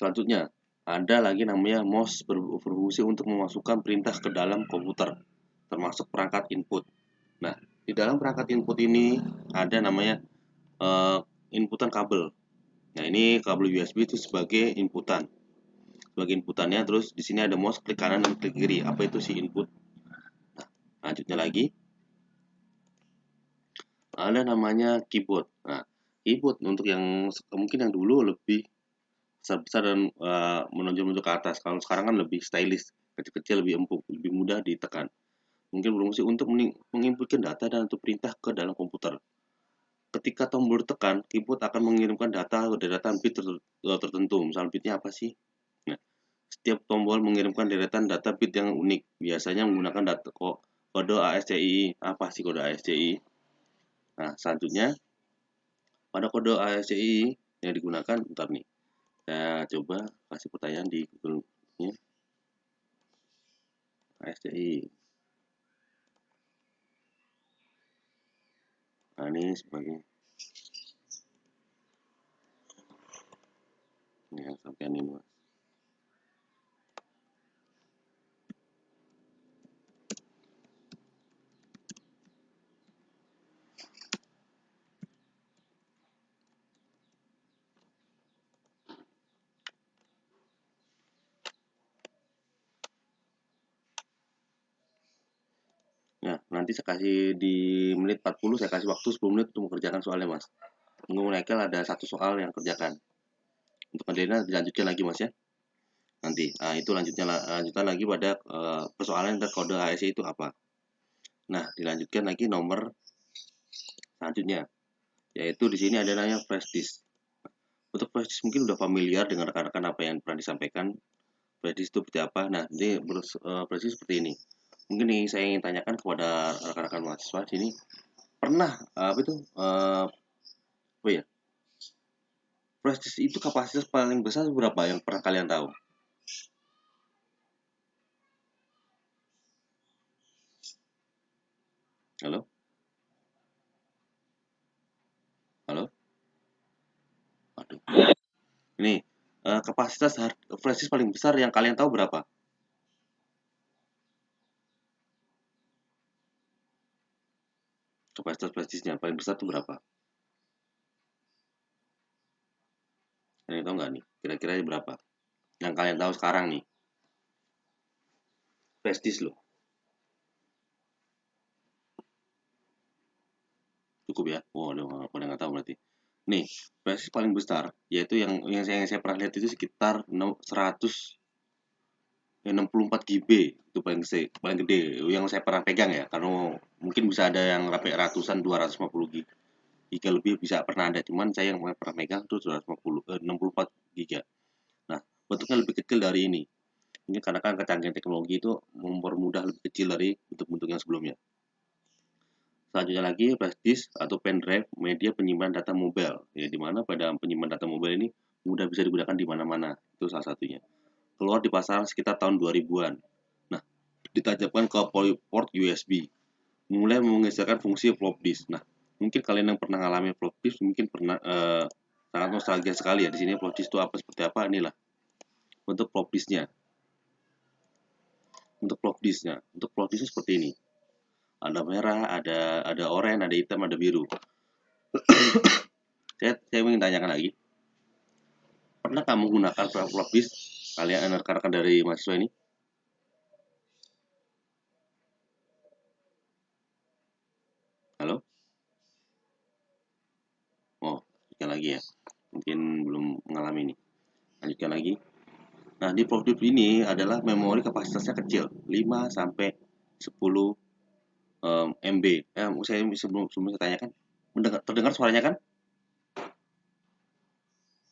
Selanjutnya, ada lagi namanya mouse berfungsi untuk memasukkan perintah ke dalam komputer, termasuk perangkat input. Nah, di dalam perangkat input ini ada namanya inputan kabel. Nah, ini kabel USB itu sebagai inputan. Sebagai inputannya, terus di sini ada mouse klik kanan dan klik kiri. Apa itu si input? Nah, lanjutnya lagi ada namanya keyboard. Nah, keyboard untuk yang mungkin yang dulu lebih besar-besar dan menonjol-menonjol ke atas. Kalau sekarang kan lebih stylish, kecil-kecil, lebih empuk, lebih mudah ditekan. Mungkin berfungsi untuk menginputkan data dan untuk perintah ke dalam komputer. Ketika tombol ditekan, keyboard akan mengirimkan data ke deretan bit tertentu. Misal bitnya apa sih? Nah, setiap tombol mengirimkan deretan data bit yang unik. Biasanya menggunakan kode ASCII. Apa sih kode ASCII? Nah, selanjutnya pada kode ASCII yang digunakan, bentar nih. Saya coba kasih pertanyaan di Google-nya. ASCII. Nah, ini sebagai ini yang sampai ini mas. Nah, nanti saya kasih di menit 40, saya kasih waktu 10 menit untuk mengerjakan soalnya mas. Tunggu Michael ada satu soal yang kerjakan. Untuk kerjanya dilanjutkan lagi mas ya. Nanti, itu lanjutan lagi pada persoalan dan kode ASCII itu apa. Nah, dilanjutkan lagi nomor selanjutnya, yaitu di sini ada namanya flash disk. Untuk flash disk mungkin udah familiar dengan rekan-rekan apa yang pernah disampaikan. Flash disk itu seperti apa? Nah, ini flash disk seperti ini. Mungkin nih saya ingin tanyakan kepada rekan-rekan mahasiswa sini, pernah apa itu apa ya? Flash disk itu kapasitas paling besar berapa yang pernah kalian tahu? Halo? Halo? Aduh. Ini kapasitas flash disk paling besar yang kalian tahu berapa? Kapasitas flash disknya paling besar itu berapa? Kalian tahu nggak nih? Kira-kira berapa? Yang kalian tahu sekarang nih, flash disk loh. Cukup ya? Oh, udah nggak tahu berarti. Nih, flash disk paling besar, yaitu yang saya pernah lihat itu sekitar 64 GB itu paling gede yang saya pernah pegang ya, karena mungkin bisa ada yang sampai ratusan 250 giga lebih bisa pernah ada, cuman saya yang pernah pegang itu 64 giga. Nah, bentuknya lebih kecil dari ini. Ini karena kan kecanggihan teknologi itu mempermudah lebih kecil dari bentuk-bentuk yang sebelumnya. Selanjutnya lagi flash disk atau pendrive, media penyimpanan data mobile, ya di mana pada penyimpanan data mobile ini mudah bisa digunakan di mana-mana. Itu salah satunya. Keluar di pasaran sekitar tahun 2000-an. Nah, ditajamkan ke port USB, mulai menggeserkan fungsi flop disk. Nah, mungkin kalian yang pernah ngalamin flop disk mungkin pernah sangat nostalgia sekali ya. Di sini flop disk itu apa seperti apa, inilah untuk flop disknya. Untuk flop disknya seperti ini. Ada merah, ada oranye, ada hitam, ada biru. saya ingin tanyakan lagi. Pernah kamu menggunakan flop disk? Kalian rekan-rekan dari mahasiswa ini? Halo? lagi ya. Mungkin belum mengalami ini. Lanjutkan lagi. Nah, di Plovdiv ini adalah memori kapasitasnya kecil, 5 sampai 10 MB. Saya sebelum sebelum saya tanyakan, terdengar suaranya kan?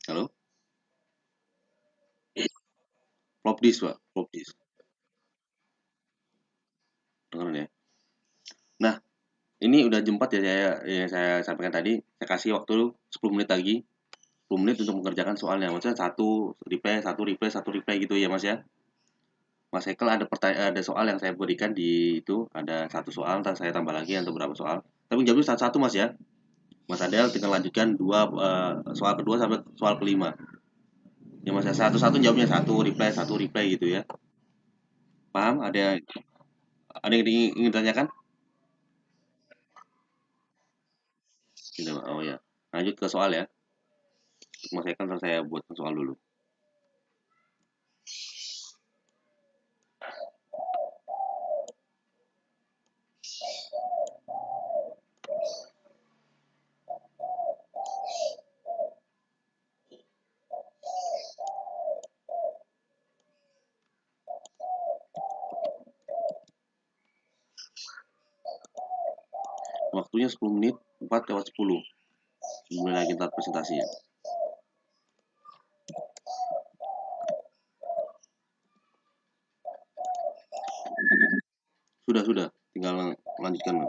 Halo? Flopdisk, Pak. Flopdisk. Dengar ya. Nah, ini udah jam 4 ya saya sampaikan tadi. Saya kasih waktu 10 menit lagi. 10 menit untuk mengerjakan soalnya. Maksudnya satu replay gitu ya, Mas ya. Mas Hekel ada pertanyaan, ada soal yang saya berikan di itu, ada satu soal, ntar saya tambah lagi atau berapa soal. Tapi jawabnya satu-satu Mas ya. Mas Adel tinggal lanjutkan soal kedua sampai soal kelima. Ya Mas, satu-satu jawabnya satu reply gitu ya. Paham? Ada yang ingin ditanyakan? Tidak, oh ya. Lanjut ke soal ya. Mas Hekel ntar saya buat soal dulu. Waktunya 10 menit, 4 lewat 10. Mulai lagi ntar presentasinya. Sudah. Tinggal lanjutkan.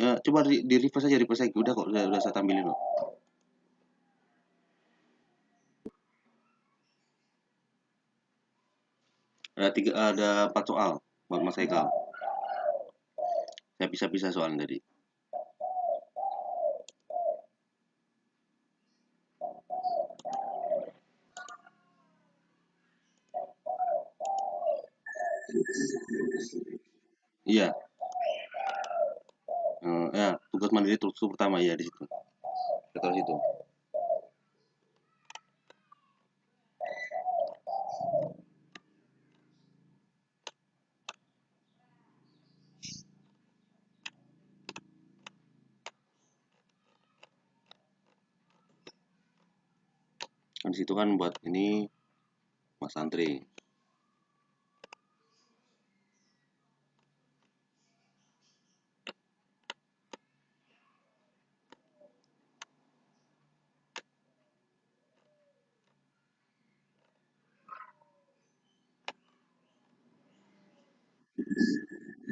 Ya, coba di reverse aja. Udah kok, udah saya tampilin kok. Ada 4 soal buat Mas Haikal. Saya bisa soalnya tadi. Iya, ya tugas mandiri terus pertama ya di situ. Kita taruh situ. Kan di situ kan buat ini Mas Andre.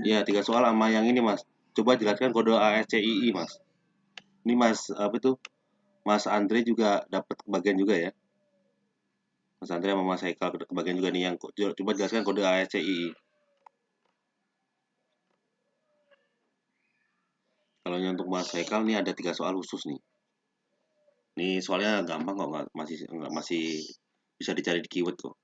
Iya, 3 soal sama yang ini, Mas. Coba jelaskan kode ASCII, Mas. Ini Mas apa itu? Mas Andre juga dapat kebagian juga ya. Mas Andre sama Mas Haikal kebagian juga nih yang coba jelaskan kode ASCII. Kalau yang untuk Mas Haikal nih ada 3 soal khusus nih. Nih soalnya gampang kok, masih bisa dicari di keyword kok.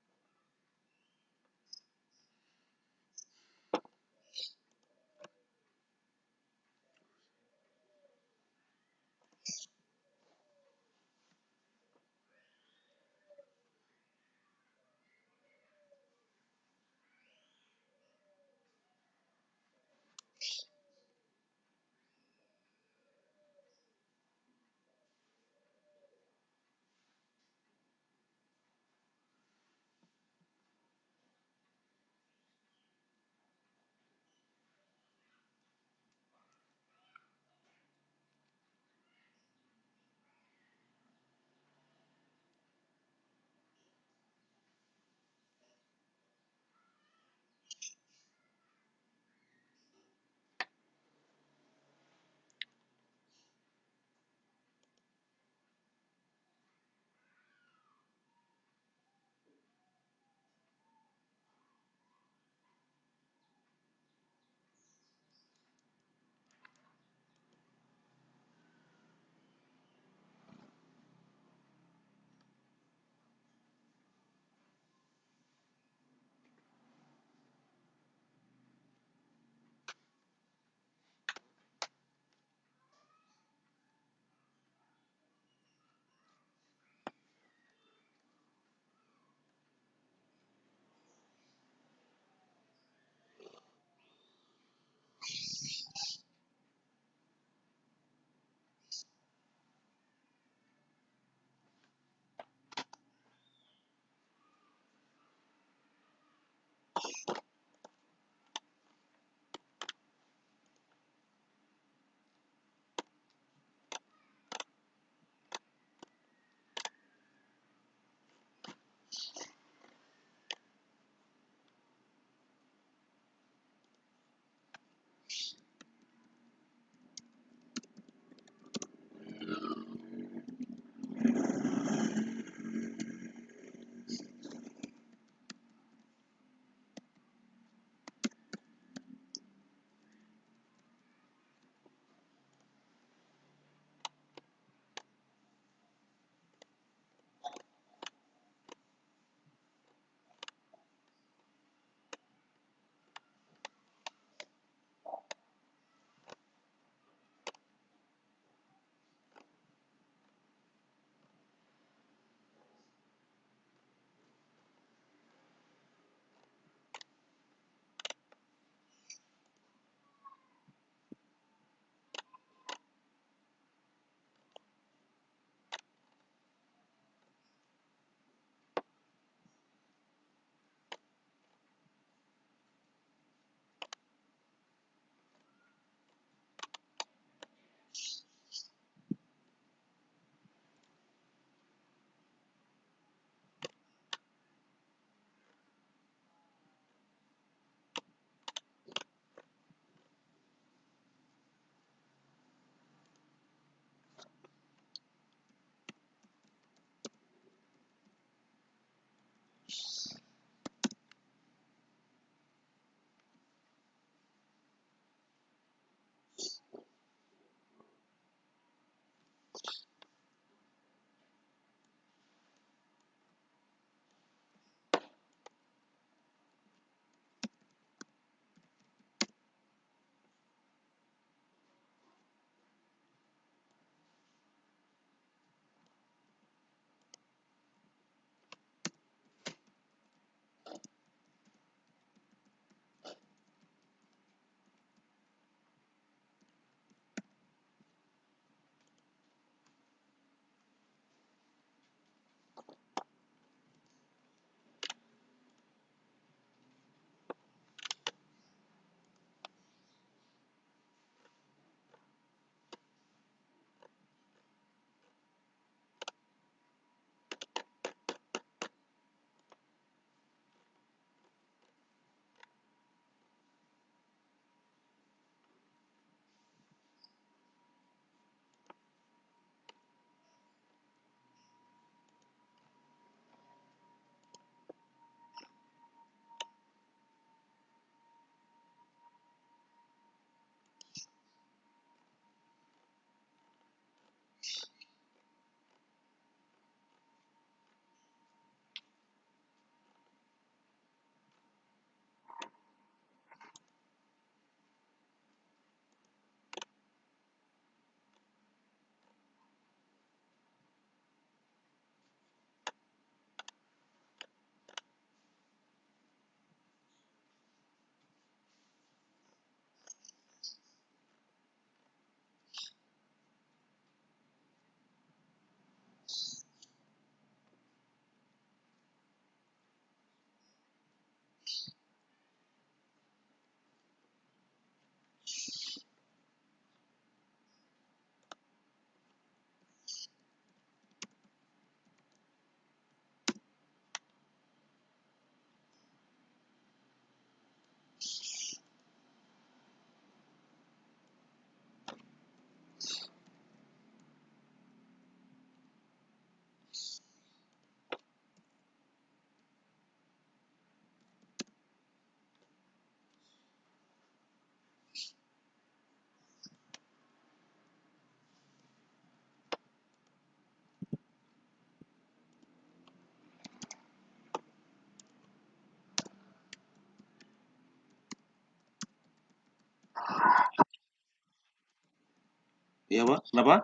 Iya, Pak. Kenapa?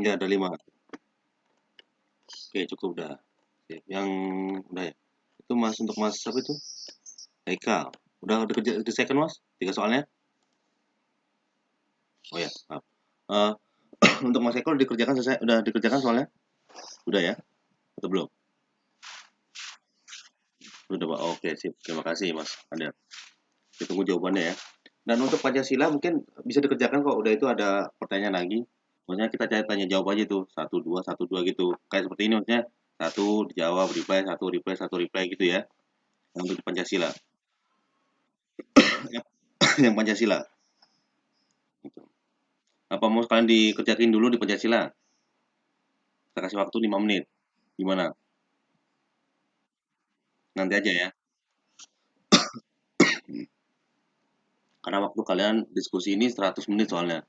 Ya, ada 5. Oke, cukup dah. Oke, yang udah ya. Itu Mas untuk Mas siapa itu? Eka. Udah dikerja di second Mas? 3 soalnya? Oh ya, maaf. Eh, untuk Mas Eko dikerjakan selesai, udah dikerjakan soalnya? Udah ya? Atau belum? Udah, Pak. Oke, sip. Terima kasih, Mas. Ada. Kita tunggu jawabannya ya. Dan untuk Pancasila mungkin bisa dikerjakan kok. Udah itu ada pertanyaan lagi. Maksudnya kita tanya jawab aja tuh. Satu dua gitu. Kayak seperti ini maksudnya. Satu dijawab, satu reply gitu ya. Yang untuk Pancasila. Yang yang Pancasila. Gitu. Apa mau sekalian dikerjakin dulu di Pancasila? Kita kasih waktu 5 menit. Gimana? Nanti aja ya. Karena waktu kalian diskusi ini 100 menit soalnya.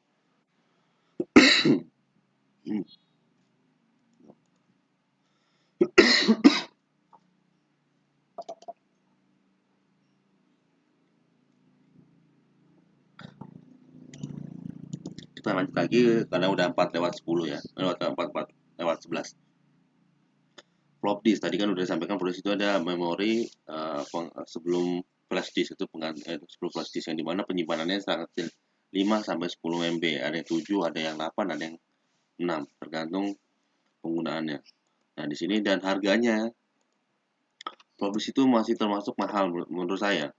Kita lanjut lagi karena udah 4 lewat 10 ya. Lewat 4 lewat 11. Flop disk tadi kan udah disampaikan flop disk itu ada memori sebelum flash disk itu sebelum flash disk yang dimana penyimpanannya sangat kecil 5 sampai 10 MB, ada yang 7, ada yang 8, ada yang 6 tergantung penggunaannya. Nah, di sini dan harganya flop disk itu masih termasuk mahal menurut saya.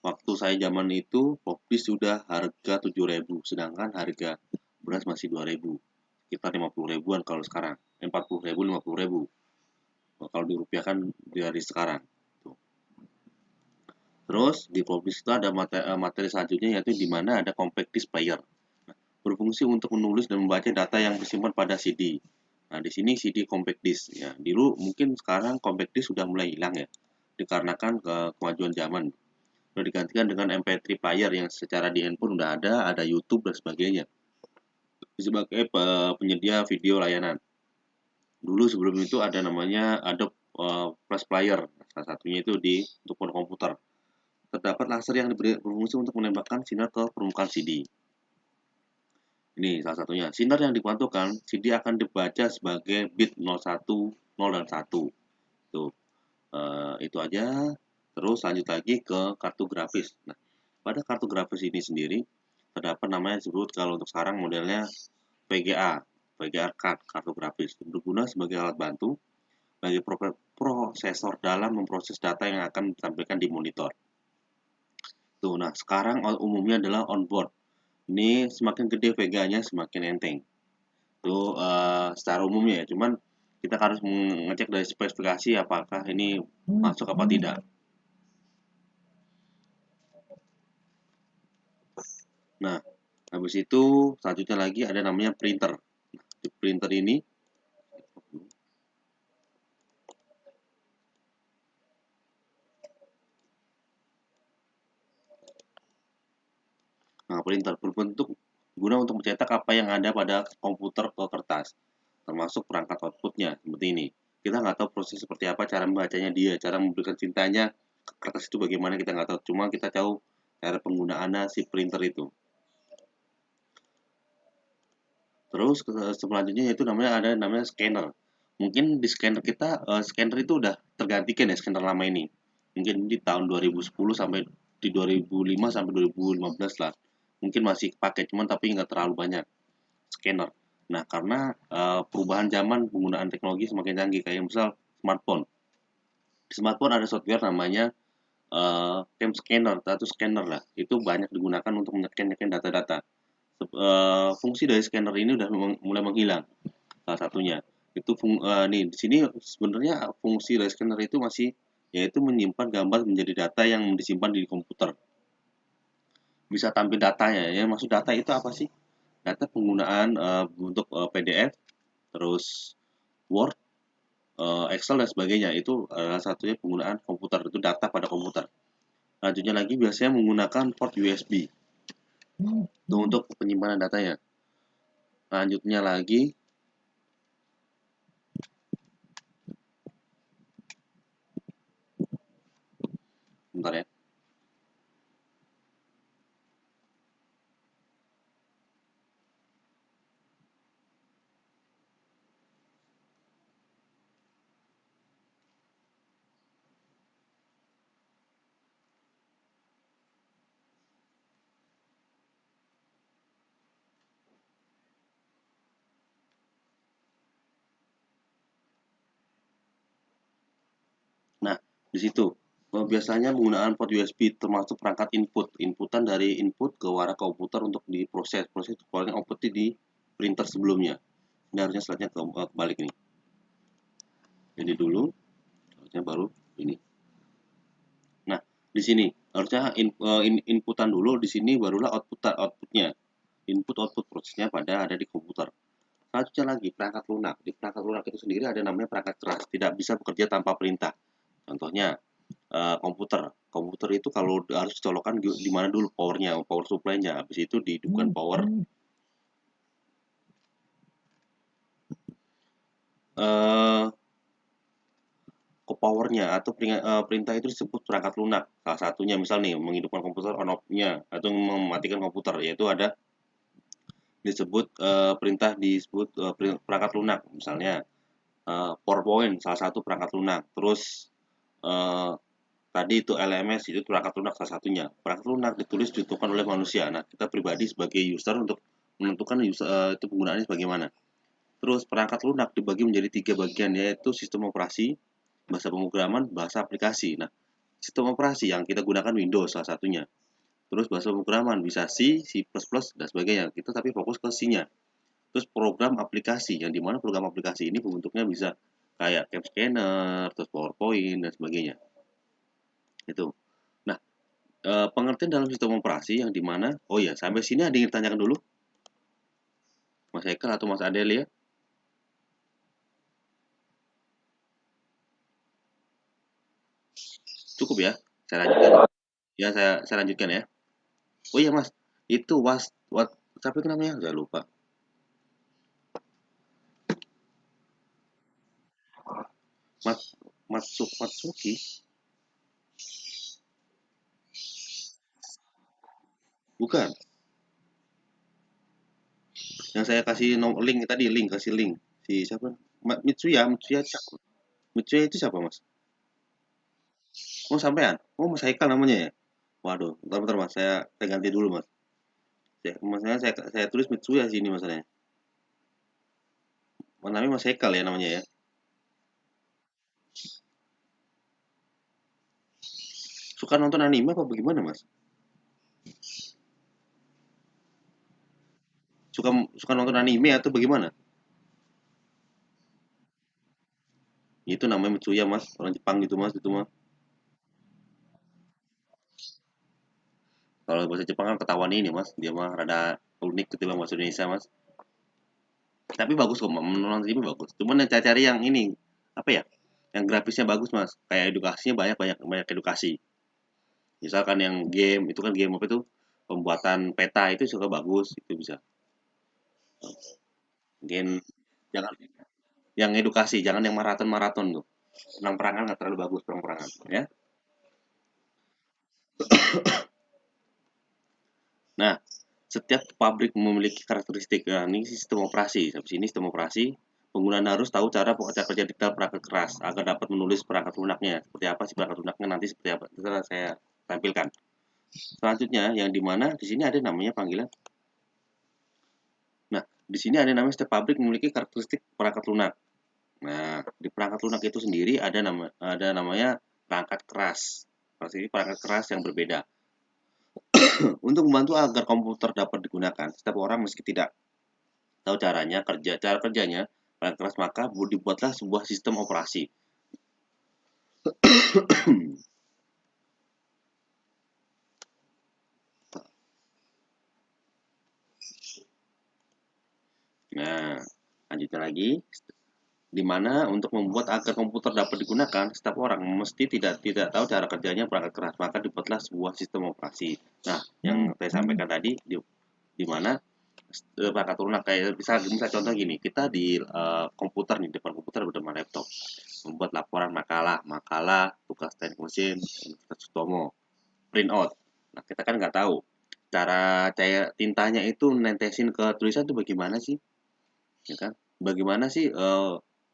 Waktu saya zaman itu flop disk sudah harga 7.000, sedangkan harga beras masih 2.000. Sekitar 50 ribuan kalau sekarang. 40 ribu, 50 ribu. Kalau dirupiahkan dari sekarang. Tuh. Terus di Flopdisk itu ada materi selanjutnya yaitu di mana ada compact disc player. Nah, berfungsi untuk menulis dan membaca data yang disimpan pada CD. Nah, di sini CD compact disc ya. Dulu mungkin sekarang compact disc sudah mulai hilang ya. Dikarenakan kemajuan zaman. Sudah digantikan dengan MP3 player yang secara di handphone udah ada YouTube dan sebagainya. Sebagai penyedia video layanan. Dulu sebelum itu ada namanya Adobe Flash Player. Salah satunya itu di untuk komputer. Terdapat laser yang berfungsi untuk menembakkan sinar ke permukaan CD. Ini salah satunya. Sinar yang dipantulkan, CD akan dibaca sebagai bit 01, 0 dan 1. Tuh, itu aja. Terus lanjut lagi ke kartu grafis. Nah, pada kartu grafis ini sendiri terdapat namanya disebut kalau untuk sekarang modelnya VGA, VGA card, kartu grafis. Berguna sebagai alat bantu bagi prosesor dalam memproses data yang akan ditampilkan di monitor. Tuh, nah sekarang umumnya adalah onboard. Ini semakin gede VGA-nya semakin enteng. Itu secara umumnya ya, cuman kita harus mengecek dari spesifikasi apakah ini masuk apa tidak. Nah, habis itu selanjutnya lagi ada namanya printer. Di printer ini, nah printer berbentuk guna untuk mencetak apa yang ada pada komputer ke kertas, termasuk perangkat outputnya seperti ini. Kita nggak tahu proses seperti apa cara membacanya dia, cara memberikan cintanya ke kertas itu bagaimana kita nggak tahu. Cuma kita tahu cara penggunaannya si printer itu. Terus selanjutnya yaitu namanya scanner. Mungkin di scanner kita scanner itu udah tergantikan ya scanner lama ini. Mungkin di tahun 2010 sampai di 2005 sampai 2015 lah. Mungkin masih pakai cuman tapi nggak terlalu banyak scanner. Nah, karena perubahan zaman penggunaan teknologi semakin canggih kayak misal smartphone. Di smartphone ada software namanya cam scanner atau scanner lah. Itu banyak digunakan untuk menycan data-data. Fungsi dari scanner ini udah mulai menghilang. Salah satunya itu nih di sini sebenarnya fungsi dari scanner itu masih yaitu menyimpan gambar menjadi data yang disimpan di komputer. Bisa tampil datanya ya. Maksud data itu apa sih? Data penggunaan untuk PDF, terus Word, Excel dan sebagainya itu salah satunya penggunaan komputer itu data pada komputer. Lanjutnya lagi biasanya menggunakan port USB itu untuk penyimpanan datanya. Lanjutnya lagi, bentar ya. Di situ biasanya penggunaan port USB termasuk perangkat inputan dari input ke arah komputer untuk diproses keluarnya output di printer sebelumnya. Ini harusnya slide-nya kebalik nih. Jadi dulu harusnya baru ini. Nah, di sini harusnya inputan dulu, di sini barulah outputnya. Input output prosesnya ada di komputer. Selanjutnya lagi perangkat lunak. Di perangkat lunak itu sendiri ada namanya perangkat keras, tidak bisa bekerja tanpa perintah. Contohnya komputer. Komputer itu kalau harus dicolokkan di mana dulu powernya, power supply-nya. Habis itu dihidupkan power eh ke powernya atau perintah itu disebut perangkat lunak. Salah satunya misal nih menghidupkan komputer on off-nya atau mematikan komputer, yaitu ada disebut perintah disebut perangkat lunak. Misalnya PowerPoint salah satu perangkat lunak. Terus eh, tadi itu LMS itu perangkat lunak salah satunya. Perangkat lunak ditentukan oleh manusia. Nah, kita pribadi sebagai user untuk menentukan itu penggunaannya bagaimana. Terus perangkat lunak dibagi menjadi 3 bagian, yaitu sistem operasi, bahasa pemrograman, bahasa aplikasi. Nah, sistem operasi yang kita gunakan Windows salah satunya. Terus bahasa pemrograman bisa C, C++, dan sebagainya. Kita tapi fokus ke C-nya. Terus program aplikasi, yang dimana program aplikasi ini bentuknya bisa kayak Cap Scanner, terus PowerPoint, dan sebagainya. Itu. Nah, pengertian dalam sistem operasi yang dimana, oh ya, sampai sini ada yang ditanyakan dulu? Mas Ekel atau Mas Adel ya? Cukup ya? Saya lanjutkan. Ya, saya lanjutkan ya. Oh iya Mas, itu siapa itu namanya? Saya lupa. Mas Matsuki? Bukan. Yang saya kasih link tadi, kasih link. Si siapa? Mitsuya siapa? Mitsuya itu siapa Mas? Oh sampean? Oh Mas Haikal namanya ya? Waduh, bentar Mas, saya ganti dulu Mas. Maksudnya saya tulis Mitsuya sini masalahnya. Namanya Mas Haikal ya namanya ya? Suka nonton anime apa bagaimana Mas? Suka suka nonton anime atau bagaimana? Itu namanya Mitsuya Mas, orang Jepang gitu Mas, itu Mas. Kalau bahasa Jepang kan ketahuan ini Mas, dia mah rada unik ketimbang bahasa Indonesia Mas. Tapi bagus kok, menonton anime bagus. Cuman yang cari-cari yang ini, apa ya? Yang grafisnya bagus Mas, kayak edukasinya banyak banyak banyak edukasi. Misalkan yang game itu kan game apa itu? Pembuatan peta itu juga bagus, itu bisa. Mungkin jangan yang edukasi, jangan yang maraton-maraton tuh. Perang-perangan nggak terlalu bagus perang-perangan, ya. Nah, setiap pabrik memiliki karakteristik. Nah, ini sistem operasi. Sampai sini sistem operasi. Penggunaan harus tahu cara kerja detail perangkat keras agar dapat menulis perangkat lunaknya. Seperti apa sih perangkat lunaknya nanti seperti apa? Itu saya tampilkan. Selanjutnya, yang dimana di sini ada namanya panggilan. Nah, di sini ada namanya setiap pabrik memiliki karakteristik perangkat lunak. Nah, di perangkat lunak itu sendiri ada namanya perangkat keras. Pasti perangkat keras yang berbeda. Untuk membantu agar komputer dapat digunakan, setiap orang meski tidak tahu cara kerjanya perangkat keras, maka dibuatlah sebuah sistem operasi. Nah, lanjutnya lagi, di mana untuk membuat agar komputer dapat digunakan, setiap orang mesti tidak tahu cara kerjanya perangkat keras, maka dibuatlah sebuah sistem operasi. Nah, yang saya sampaikan tadi di mana perangkat lunak kayak bisa contoh gini, kita di komputer nih, depan komputer bernama laptop, membuat laporan makalah tugas teknik mesin Universitas Sutomo, print out. Nah, kita kan nggak tahu cara tintanya itu nentesin ke tulisan itu bagaimana sih, ya kan? Bagaimana sih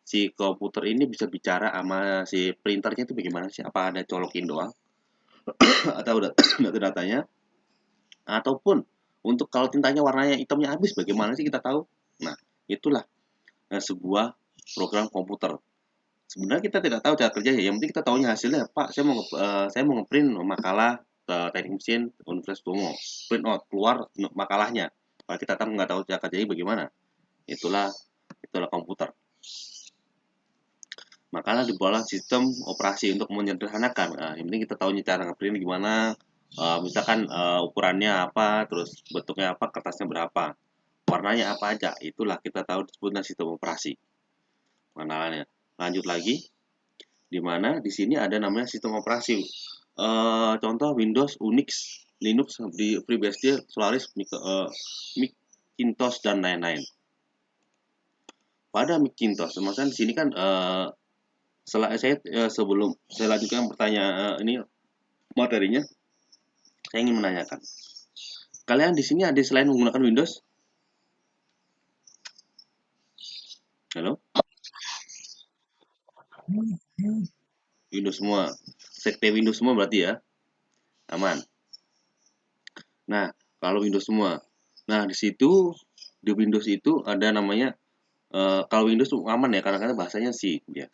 si komputer ini bisa bicara sama si printernya itu bagaimana sih? Apa ada colokin doang atau udah data-datanya? Ataupun untuk kalau tintanya warnanya hitamnya habis, bagaimana sih kita tahu? Nah, itulah sebuah program komputer. Sebenarnya kita tidak tahu cara kerjanya, yang penting kita tahunya hasilnya, "Pak, saya mau nge-print makalah teknik mesin Universitas Bromo, print out, keluar makalahnya." Kalau kita nggak tahu cara kerjanya bagaimana, itulah itulah komputer. Makalah dibuatlah sistem operasi untuk menyederhanakan. Nah, yang penting kita tahu cara nge-print gimana, misalkan ukurannya apa, terus bentuknya apa, kertasnya berapa, warnanya apa aja, itulah kita tahu disebutnya sistem operasi pengenalannya. Lanjut lagi, di mana di sini ada namanya sistem operasi. Contoh Windows, Unix, Linux di FreeBSD, Solaris, Macintosh dan lain-lain. Pada Macintosh, maksudnya di sini kan sebelum saya lanjutkan pertanyaan ini materinya, saya ingin menanyakan, kalian di sini ada selain menggunakan Windows? Halo? Windows semua. Sekte Windows semua berarti ya? Aman. Nah, kalau Windows semua. Nah, di situ di Windows itu ada namanya kalau Windows aman ya, karena bahasanya C ya.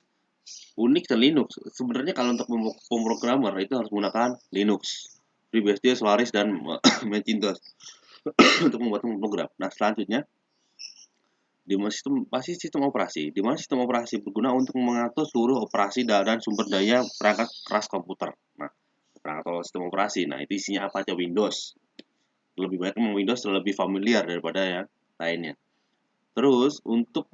Unix dan Linux. Sebenarnya kalau untuk pemrogramer itu harus menggunakan Linux, FreeBSD, Solaris dan Macintosh untuk membuat program. Nah, selanjutnya di mana sistem operasi, di mana sistem operasi berguna untuk mengatur seluruh operasi dan sumber daya perangkat keras komputer. Nah, perangkat atau sistem operasi. Nah, itu isinya apa aja? Windows. Lebih banyak memang Windows lebih familiar daripada yang lainnya. Terus untuk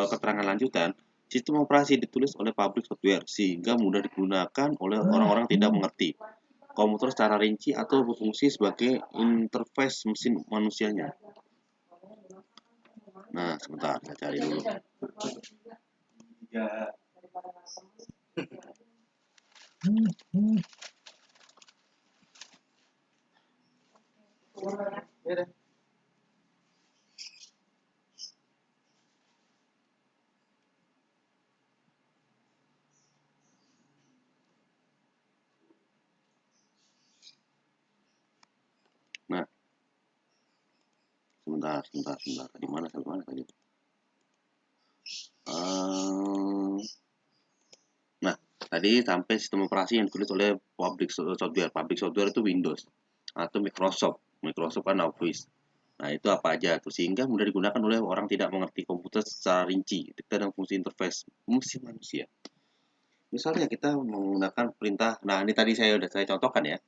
keterangan lanjutan, sistem operasi ditulis oleh pabrik software sehingga mudah digunakan oleh orang-orang tidak mengerti komputer secara rinci atau berfungsi sebagai interface mesin manusianya. Nah, sebentar, saya cari dulu. Nah, sebentar. Di mana tadi? Nah, tadi sampai sistem operasi yang ditulis oleh pabrik software. Pabrik software itu Windows atau Microsoft. Microsoft kan Office. Nah, itu apa aja tuh sehingga mudah digunakan oleh orang tidak mengerti komputer secara rinci dan fungsi interface mesin manusia. Misalnya kita menggunakan perintah, nah ini tadi saya contohkan ya.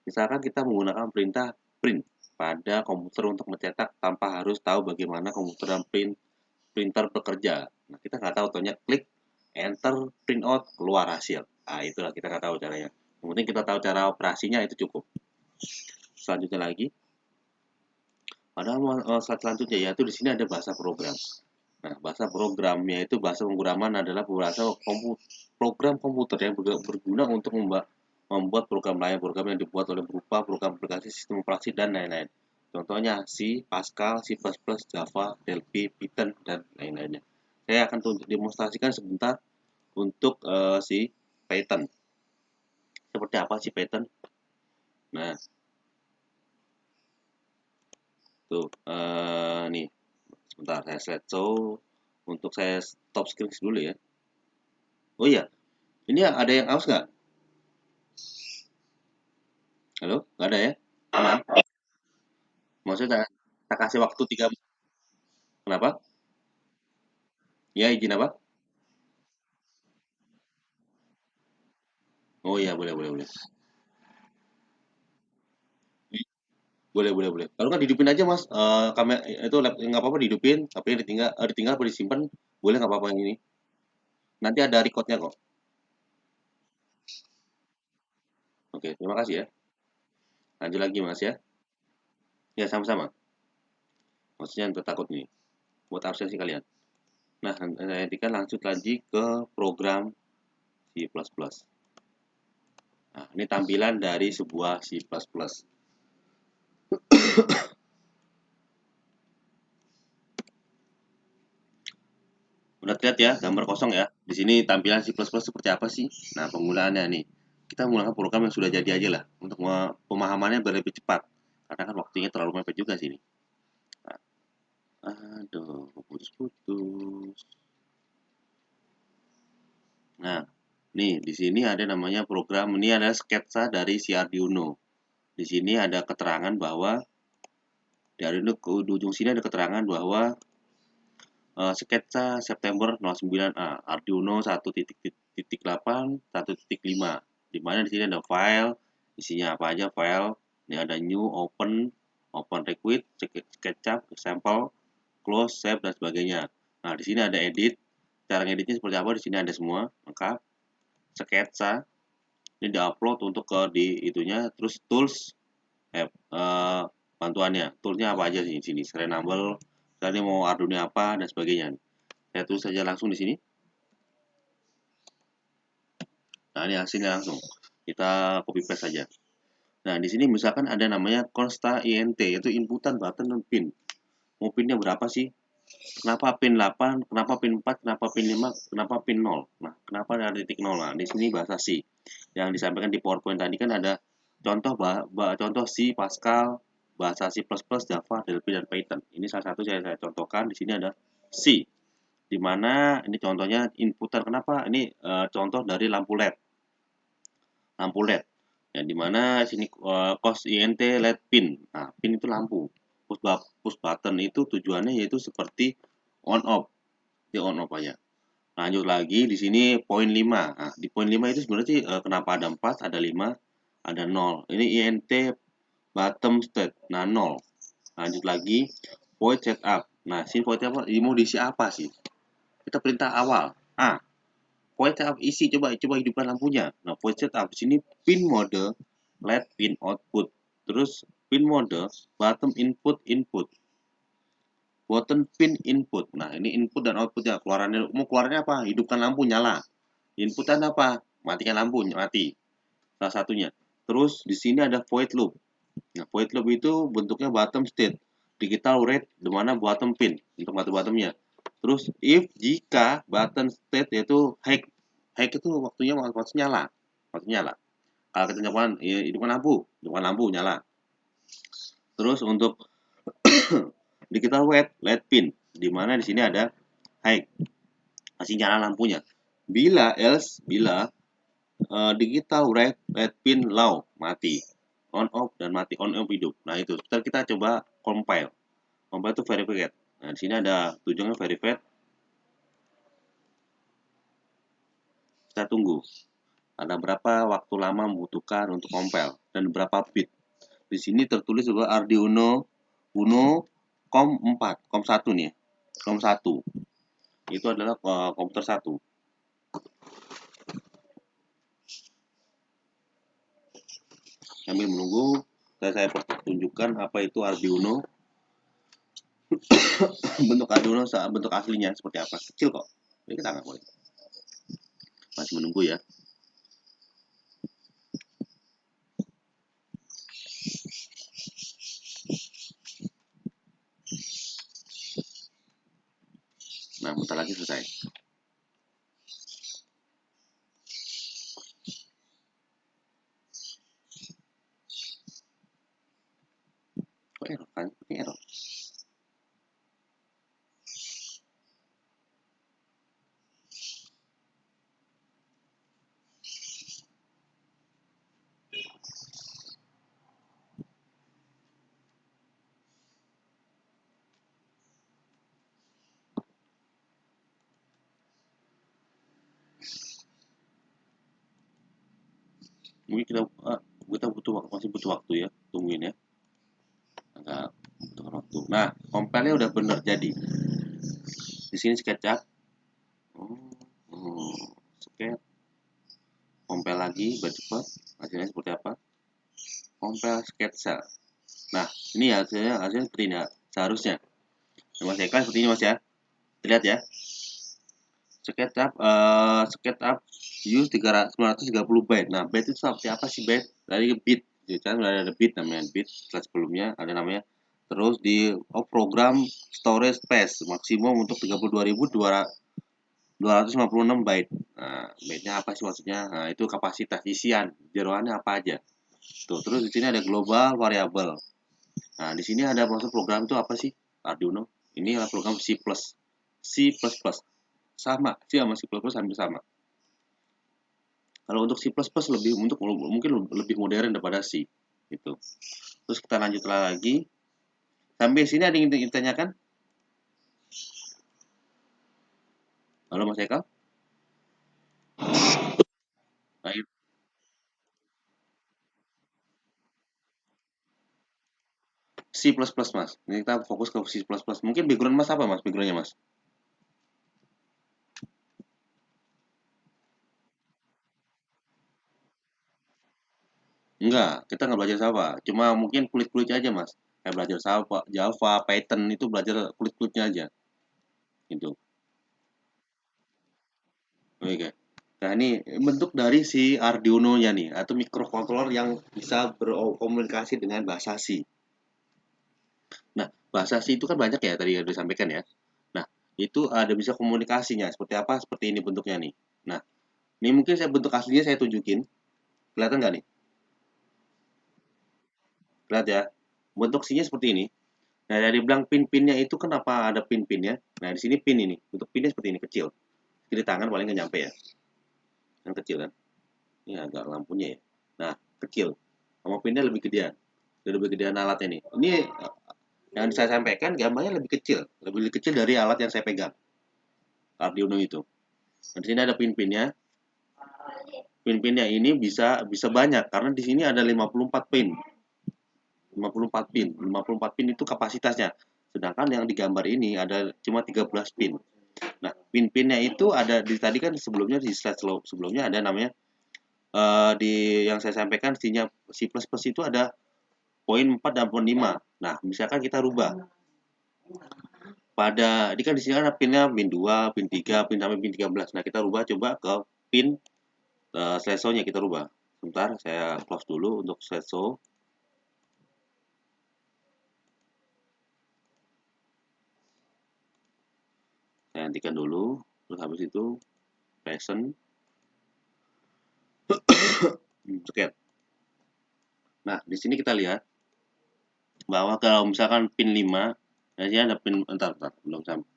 Misalkan kita menggunakan perintah print pada komputer untuk mencetak tanpa harus tahu bagaimana komputer dan printer bekerja. Nah, kita nggak tahu, taunya klik, enter, print out, keluar hasil. Nah, itulah kita nggak tahu caranya. Yang penting kita tahu cara operasinya itu cukup. Selanjutnya lagi, pada slide selanjutnya yaitu di sini ada bahasa program. Nah, bahasa programnya itu bahasa pemrograman adalah bahasa program komputer yang berguna untuk membuat program lain, program yang dibuat oleh berupa program aplikasi, sistem operasi, dan lain-lain. Contohnya C, Pascal, C++, Java, Delphi, Python, dan lain-lainnya. Saya akan demonstrasikan sebentar untuk si Python. Seperti apa sih Python? Nah, tuh, nih, sebentar saya slideshow. Untuk saya stop screen dulu ya. Oh iya, ini ada yang aus nggak? Halo? Nggak ada ya? Aman? Maksudnya tak kasih waktu 3. Kenapa? Ya, izin apa? Oh iya, boleh. Boleh. Kalau nggak dihidupin aja mas, kamera itu nggak apa-apa dihidupin, tapi ditinggal apa disimpan, boleh nggak apa-apa yang ini. Nanti ada recordnya kok. Oke, terima kasih ya. Lanjut lagi mas ya. Ya sama-sama. Maksudnya yang takut nih, buat absensi kalian. Nah, nanti kan lanjut lagi ke program C++. Nah, ini tampilan dari sebuah C++. Udah lihat ya, gambar kosong ya. Di sini tampilan C++ seperti apa sih? Nah, penggunaannya nih. Kita menggunakan program yang sudah jadi aja lah untuk pemahamannya biar lebih cepat. Karena kan waktunya terlalu mepet juga sini. Nah, aduh, putus-putus. Nah, nih di sini ada namanya program, ini adalah sketsa dari si Arduino. Di sini ada keterangan bahwa di Arduino di ujung sini ada keterangan bahwa sketsa September 09A Arduino 1.8 1.5, di mana di sini ada file, isinya apa aja file. Ini ada new, open, open request, SketchUp, sample, close, save, dan sebagainya. Nah, di sini ada edit. Cara ngeditnya seperti apa? Di sini ada semua lengkap. Sketsa ini diupload untuk ke di itunya, terus tools, bantuannya. Toolsnya apa aja sih di sini? Renable, tadi mau Arduino apa dan sebagainya. Saya tulis saja langsung di sini. Nah, ini hasilnya langsung. Kita copy paste saja. Nah, di sini misalkan ada namanya consta int, yaitu inputan button dan pin. Mau pinnya berapa sih? Kenapa pin 8, kenapa pin 4, kenapa pin 5, kenapa pin 0? Nah, kenapa ada titik 0? Nah, di sini bahasa C. Yang disampaikan di PowerPoint tadi kan ada contoh contoh C, Pascal, bahasa C++, Java, Delphi, dan Python. Ini salah satu saya contohkan. Di sini ada C. Di mana ini contohnya inputan. Kenapa? Ini contoh dari lampu LED. Lampu LED. Ya, di mana sini cos int LED pin. Nah, pin itu lampu. Push button itu tujuannya yaitu seperti on off. Di on off aja. Lanjut lagi di sini poin 5. Nah, di poin 5 itu sebenarnya sih kenapa ada 4, ada 5, ada 0. Ini int bottom state. Nah, 0. Lanjut lagi void setup. Nah, sini void apa? Ini mau diisi apa sih? Kita perintah awal. Void setup isi, coba hidupkan lampunya. Nah, void setup sini pin mode LED pin output. Terus pin mode bottom input. Button pin input. Nah, ini input dan outputnya. Keluarannya apa? Hidupkan lampu, nyala. Inputan apa? Matikan lampu, mati. Salah satunya. Terus di sini ada void loop. Nah, void loop itu bentuknya bottom state. Digital read di mana bottom pin untuk bottomnya. Terus if jika button state yaitu high. High itu waktunya nyala. Waktunya nyala. Kalau kita nyalakan hidupkan lampu nyala. Terus untuk digital LED pin di mana di sini ada high. Masih nyala lampunya. Bila digital red pin low mati, on off dan mati, on off hidup. Nah, itu kita coba compile itu verified. Nah, di sini ada tujuannya verified. Kita tunggu ada berapa waktu lama membutuhkan untuk compile dan berapa bit. Di sini tertulis bahwa Arduino Uno COM 1 nih, COM 1 itu adalah komputer 1. Sambil menunggu, saya tunjukkan apa itu Arduino. Bentuk Arduino bentuk aslinya seperti apa, kecil kok, jadi kita nggak boleh. Masih menunggu ya. Nah, bentar lagi selesai. Kok error kan? Ini error. Mungkin kita masih butuh waktu ya, tungguin ya. Agak butuh waktu. Nah, compile-nya udah bener jadi. Di sini SketchUp. Sketch. Compile lagi, biar cepat. Hasilnya seperti apa? Compile sketsa. Nah, ini hasilnya seperti ini seharusnya. Mas Eka seperti ini Mas ya. Lihat ya. SketchUp use 930 byte. Nah, byte itu seperti apa sih byte? Dari bit. Jadi kan ada bit namanya bit. Setelah sebelumnya ada namanya. Terus di program storage space maksimum untuk 32.256 byte. Nah, byte-nya apa sih maksudnya? Nah, itu kapasitas isian. Jeroannya apa aja. Tuh, terus di sini ada global variable. Nah, di sini ada masuk program itu apa sih? Arduino. Ini adalah program C++. Sama, C sama C++ hampir sama. Kalau untuk C++ lebih untuk mungkin lebih modern daripada C gitu. Terus kita lanjut lagi. Sampai sini ada yang ditanyakan? Halo Mas Eka? Baik. C++ Mas. Ini kita fokus ke C++. Mungkin background Mas apa Mas? Backgroundnya Mas? Enggak, kita nggak belajar Java. Cuma mungkin kulit-kulitnya aja Mas. Kayak belajar Java, Python itu belajar kulit-kulitnya aja. Gitu. Oke. Nah, ini bentuk dari si Arduino-nya nih, atau microcontroller yang bisa berkomunikasi dengan bahasa C. Nah, bahasa C itu kan banyak ya tadi yang disampaikan ya. Nah, itu ada bisa komunikasinya. Seperti apa? Seperti ini bentuknya nih. Nah, ini mungkin saya bentuk aslinya saya tunjukin. Kelihatan nggak nih? Lihat ya. Bentuk C-nya seperti ini. Nah, dari bilang pin-pinnya itu kenapa ada pin-pinnya? Nah, di sini pin ini. Bentuk pinnya seperti ini, kecil. Jadi tangan paling nggak nyampe ya. Yang kecil kan. Ini agak lampunya ya. Nah, kecil. Sama pinnya lebih gedean. Lebih gedean alatnya nih. Ini yang saya sampaikan gambarnya lebih kecil dari alat yang saya pegang, Arduino itu. Nah, di sini ada pin-pinnya. Pin-pinnya ini bisa bisa banyak karena di sini ada 54 pin. 54 pin. 54 pin itu kapasitasnya. Sedangkan yang digambar ini ada cuma 13 pin. Nah, pin-pinnya itu ada di tadi kan sebelumnya di slide sebelumnya ada namanya di yang saya sampaikan C++ itu ada poin 4 dan poin 5. Nah, misalkan kita rubah pada ini kan di sini kan ada pinnya pin 2, pin 3, pin sampai pin 13. Nah, kita rubah coba ke pin threshold-nya kita rubah. Sebentar, saya close dulu untuk threshold. Saya hentikan dulu. Terus habis itu present. Oke. Nah, di sini kita lihat bahwa kalau misalkan pin 5, nah ini ada pin entar,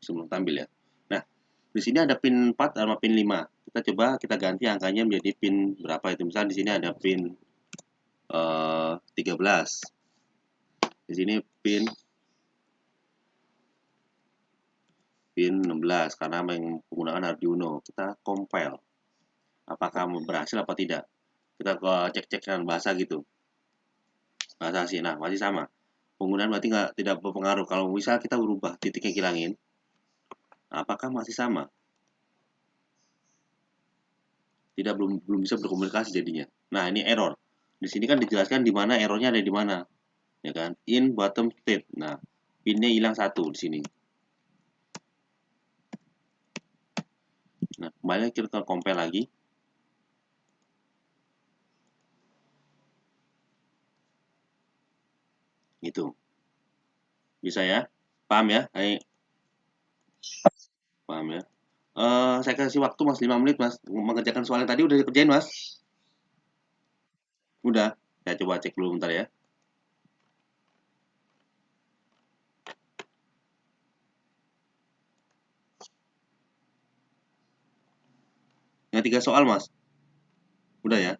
sebelum tampil ya. Nah, di sini ada pin 4 sama pin 5. Kita coba kita ganti angkanya menjadi pin berapa itu. Misalnya di sini ada pin 13. Di sini pin 16 karena menggunakan Arduino. Kita compile. Apakah berhasil apa tidak? Kita cek-cek dengan bahasa gitu. Bahasa sih. Nah, masih sama. Penggunaan berarti tidak berpengaruh. Kalau misal kita berubah titiknya hilangin, apakah masih sama? Tidak, belum bisa berkomunikasi jadinya. Nah, ini error. Di sini kan dijelaskan di mana errornya ada di mana, ya kan? In bottom state. Nah, pinnya hilang satu di sini. Nah, kembali kita compare lagi. Gitu. Bisa ya? Paham ya? Hai, paham ya? Saya kasih waktu Mas 5 menit Mas mengerjakan soal yang tadi udah dikerjain Mas? Udah. Saya coba cek dulu bentar ya. Yang 3 soal Mas. Udah ya?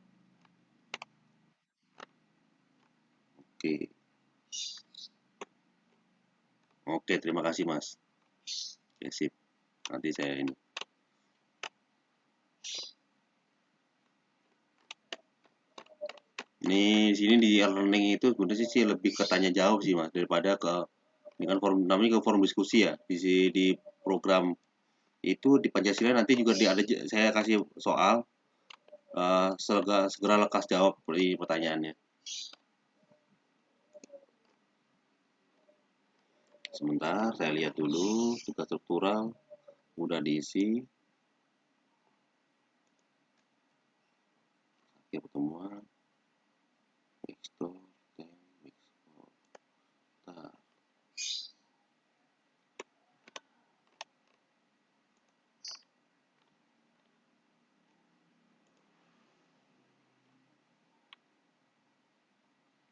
Oke. Oke, terima kasih Mas. Ya, sip. Nanti saya ini. Ini sini di learning itu sebenarnya sih lebih ke tanya jawab sih Mas daripada ke dengan forum namanya ke forum diskusi ya. Di program itu di Pancasila nanti juga ada saya kasih soal segera lekas jawab di pertanyaannya. Sebentar saya lihat dulu tugas struktural udah diisi. Oke, pertemuan export dan export.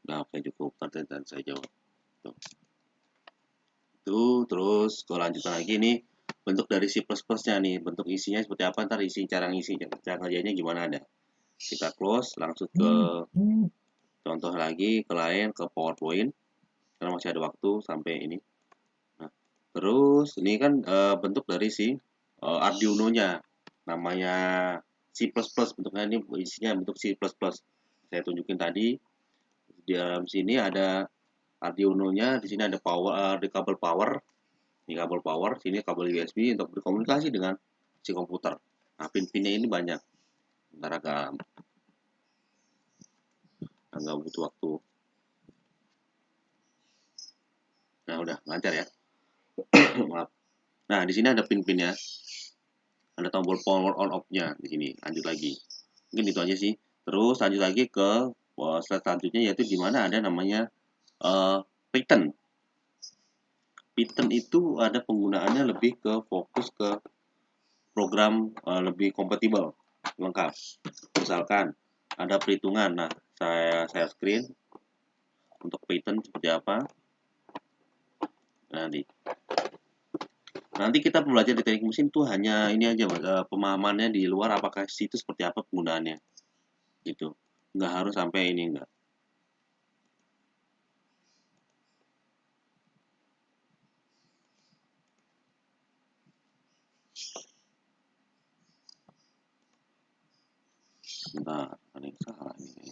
Nah, oke cukup dan saya jawab. Tuh. Itu terus kalau lanjutan lagi nih bentuk dari C++-nya nih, bentuk isinya seperti apa ntar isi cara ngisi cara kerjanya gimana ada. Kita close, langsung ke contoh lagi, ke lain, ke PowerPoint, karena masih ada waktu sampai ini. Nah, terus ini kan bentuk dari si Arduino-nya, namanya C++, bentuknya ini isinya bentuk C++. Saya tunjukin tadi, di dalam sini ada Arduino-nya, di sini ada power, di kabel power, ini kabel power, sini kabel USB untuk berkomunikasi dengan si komputer. Nah, pin-pinnya ini banyak, ntar agak butuh waktu. Nah, udah lancar ya. Maaf. Nah, di sini ada pin-pinnya, ada tombol power on off-nya di sini. Lanjut lagi. Mungkin itu aja sih. Terus lanjut lagi ke slide selanjutnya, yaitu di mana ada namanya pattern. Python itu ada penggunaannya lebih ke fokus ke program lebih kompatibel, lengkap. Misalkan ada perhitungan. Nah, saya share screen untuk Python seperti apa. Nanti kita belajar di teknik mesin tuh hanya ini aja, Mas, pemahamannya di luar apakah situ seperti apa penggunaannya. Gitu. Nggak harus sampai ini enggak. Bentar, ada yang salah nih.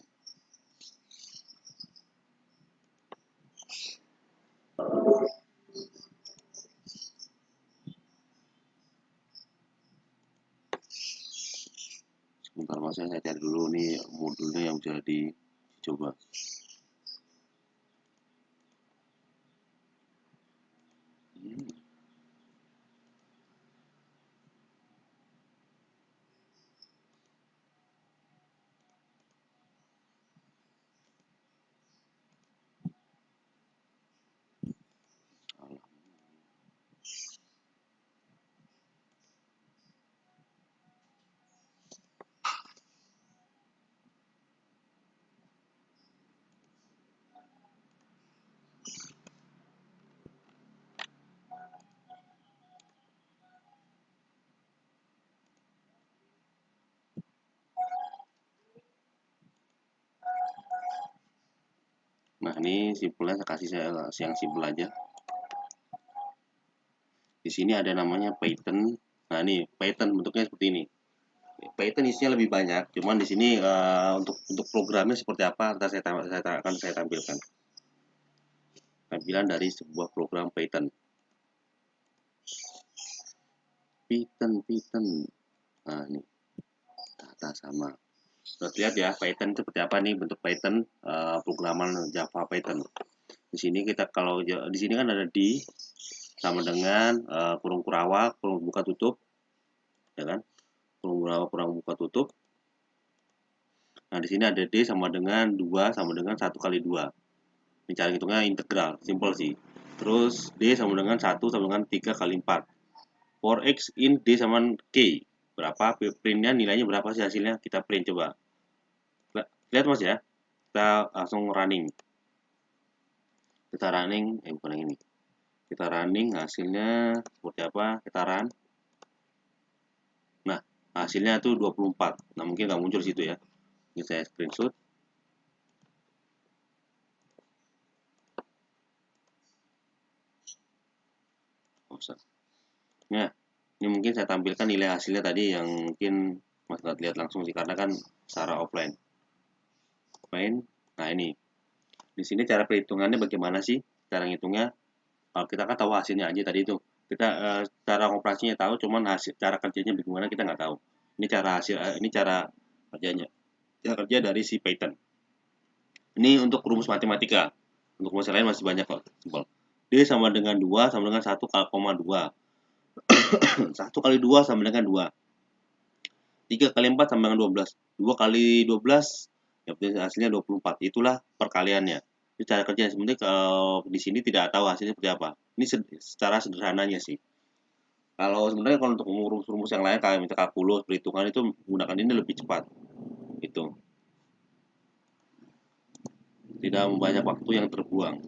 Sebentar Mas, saya cari dulu nih modulnya yang bisa dicoba. Hmm. Nah, ini simpelnya saya kasih yang simpel aja. Di sini ada namanya Python. Nah, ini Python bentuknya seperti ini. Python isinya lebih banyak, cuman di sini untuk programnya seperti apa, ntar akan saya tampilkan. Tampilan dari sebuah program Python. Python. Nah, ini data sama. Sudah lihat ya Python seperti apa nih bentuk Python, programan Java Python. Di sini kita kalau di sini kan ada di sama dengan kurung kurawak, kurung buka tutup, ya kan? Kurung kurawak, kurung buka tutup. Nah, di sini ada D sama dengan 2 sama dengan 1 kali 2. Ini cara hitungnya integral, simple sih. Terus D sama dengan 1 sama dengan 3 kali 4. For X in D sama K. Berapa? Printnya nilainya berapa sih hasilnya? Kita print coba. Lihat Mas ya. Kita langsung running. Kita running, bukan yang ini. Kita running, hasilnya seperti apa? Kita run. Nah, hasilnya tuh 24. Nah, mungkin nggak muncul situ ya. Ini saya screenshot. Nah, ini mungkin saya tampilkan nilai hasilnya tadi yang mungkin Mas nggak lihat langsung sih, karena kan secara offline. Nah ini. Di sini cara perhitungannya bagaimana sih? Cara ngitungnya, kita kan tahu hasilnya aja tadi itu. Kita cara operasinya tahu, cuman hasil cara kerjanya bagaimana kita nggak tahu. Ini cara hasil, ini cara kerjanya. Cara kerja dari si Python. Ini untuk rumus matematika. Untuk rumus lain masih banyak kok. Simpel. D sama dengan 2 sama dengan 1,2. 1 kali 2 sama dengan 2. 3 kali 4 sama dengan 12. 2 kali 12 ya hasilnya 24. Itulah perkaliannya. Itu cara kerja. Sebenarnya kalau di sini tidak tahu hasilnya seperti apa. Ini secara sederhananya sih. Kalau sebenarnya kalau untuk rumus-rumus yang lain kayak misalnya kalkulus, perhitungan itu menggunakan ini lebih cepat. Itu. Tidak banyak waktu yang terbuang.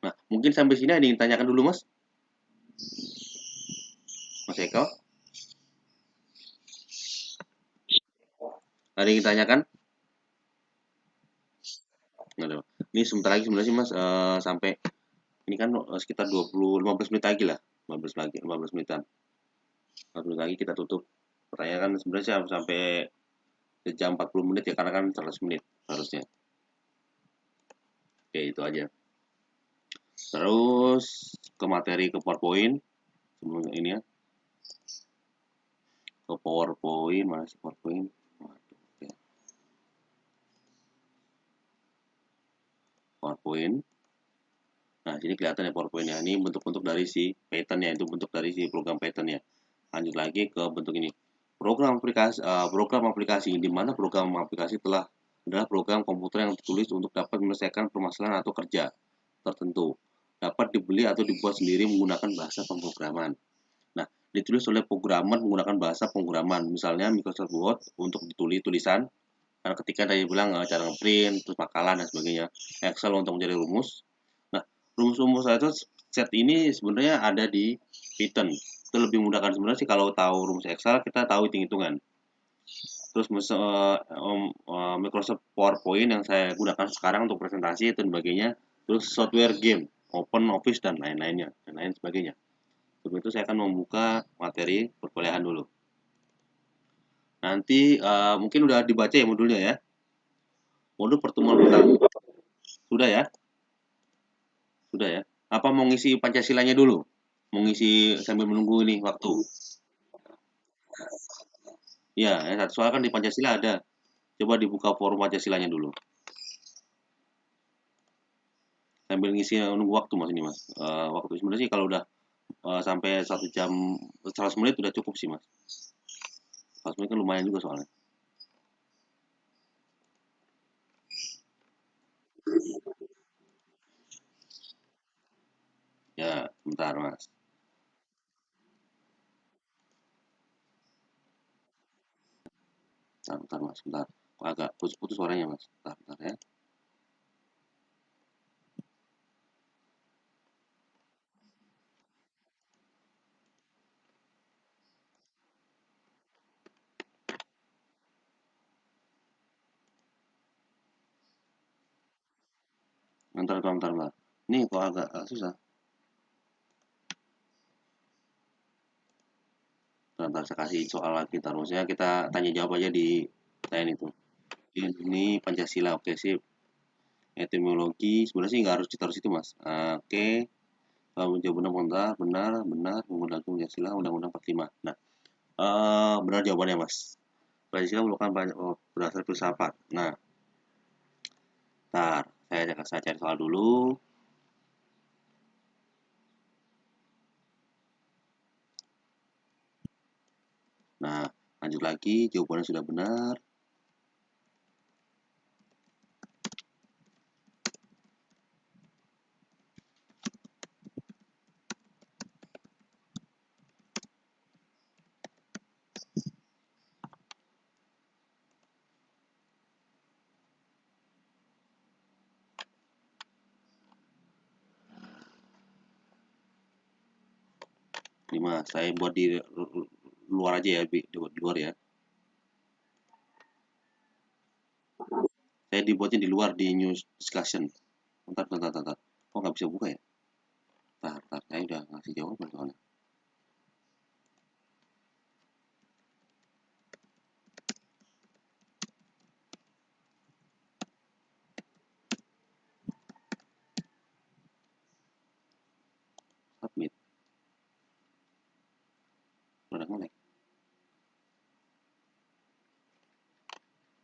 Nah, mungkin sampai sini ada yang tanyakan dulu, Mas. Mas Eko. Ada yang ditanyakan? Nggak ada. Ini sebentar lagi sebenarnya sih Mas, sampai ini kan sekitar 15 menit lagi lah, 15 menitan. 15 menit lagi kita tutup. Pertanyaan kan sebenarnya sih sampai sejam 40 menit ya karena kan 100 menit harusnya. Oke, itu aja. Terus ke materi ke PowerPoint sebelum ini ya. Ke PowerPoint, mana sih PowerPoint? Waduh, oke. PowerPoint. Nah, sini kelihatan ya PowerPoint-nya. Ini bentuk-bentuk dari si Python ya, itu bentuk dari si program Python ya. Lanjut lagi ke bentuk ini. Program aplikasi di mana program aplikasi adalah program komputer yang ditulis untuk dapat menyelesaikan permasalahan atau kerja tertentu. Dapat dibeli atau dibuat sendiri menggunakan bahasa pemrograman. Nah, ditulis oleh programmer menggunakan bahasa pemrograman. Misalnya Microsoft Word untuk ditulis tulisan. Karena ketika tadi bilang cara ngeprint, terus makalah dan sebagainya. Excel untuk mencari rumus. Nah, rumus-rumus itu set ini sebenarnya ada di Python. Itu lebih memudahkan sebenarnya sih kalau tahu rumus Excel, kita tahu hitung-hitungan. Terus Microsoft PowerPoint yang saya gunakan sekarang untuk presentasi dan sebagainya. Terus software game, Open Office dan lain-lainnya, dan lain sebagainya. Sebelum itu saya akan membuka materi perkuliahan dulu. Nanti mungkin udah dibaca ya modulnya ya. Modul pertemuan pertama. Sudah ya? Sudah ya? Apa mau ngisi Pancasilanya dulu? Mau ngisi sambil menunggu ini waktu? Ya, satu soal kan di Pancasila ada. Coba dibuka forum Pancasilanya dulu. Sambil ngisi nunggu waktu mas ini mas. Waktu sebenarnya sih kalau udah sampai 1 jam 100 menit udah cukup sih mas. 100 menit kan lumayan juga soalnya. Ya, bentar mas. Bentar mas, bentar. Kok agak putus-putus suaranya mas. Bentar ya. Bentar. Ini kok agak susah. Bentar, saya kasih soal lagi. Terusnya kita tanya jawab aja di lain itu. Ini Pancasila, oke sip. Etimologi, sebenarnya sih nggak harus ditaruh situ mas. Oke, menjawab benar, menggunakan Pancasila, Undang-Undang 45. Nah, benar jawabannya mas. Pancasila merupakan berdasar filsafat. Nah, ntar saya cari soal dulu. Nah, lanjut lagi, jawabannya sudah benar. Ini mas, saya buat di luar aja ya, di luar ya. Saya dibuatnya di luar di news discussion. Bentar. Kok nggak bisa buka ya? Bentar, saya udah ngasih jawaban soalnya. Submit. Udah mulai.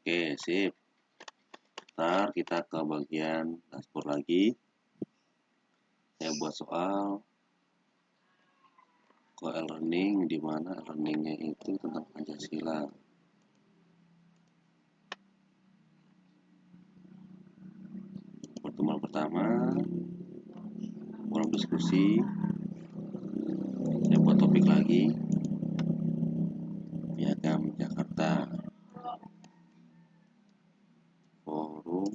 Oke, sip. Ntar kita ke bagian dashboard lagi. Saya buat soal ke e-learning, di mana learningnya itu tentang Pancasila. Pertemuan pertama, forum diskusi. Saya buat topik lagi. Piagam Jakarta, forum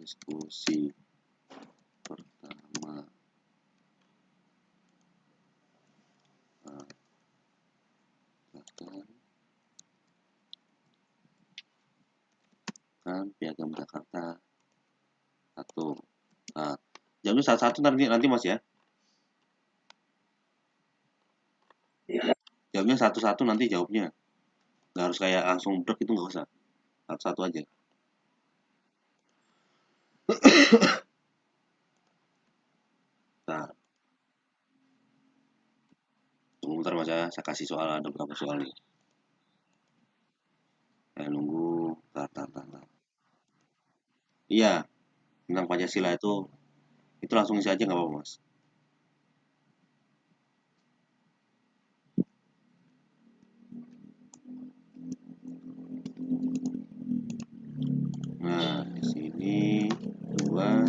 diskusi pertama. Katakan Piagam Jakarta 1. Nah, jamnya satu-satu nanti Mas ya. Jamnya satu-satu nanti jawabnya. Nggak harus kayak langsung brek, itu nggak usah. Satu-satu aja. Nah, tunggu bentar Mas ya. Saya kasih soal, ada berapa soal nih. Saya nunggu. Tar. Iya, tentang Pancasila itu langsung isi aja nggak apa-apa Mas. Nah, di sini dua.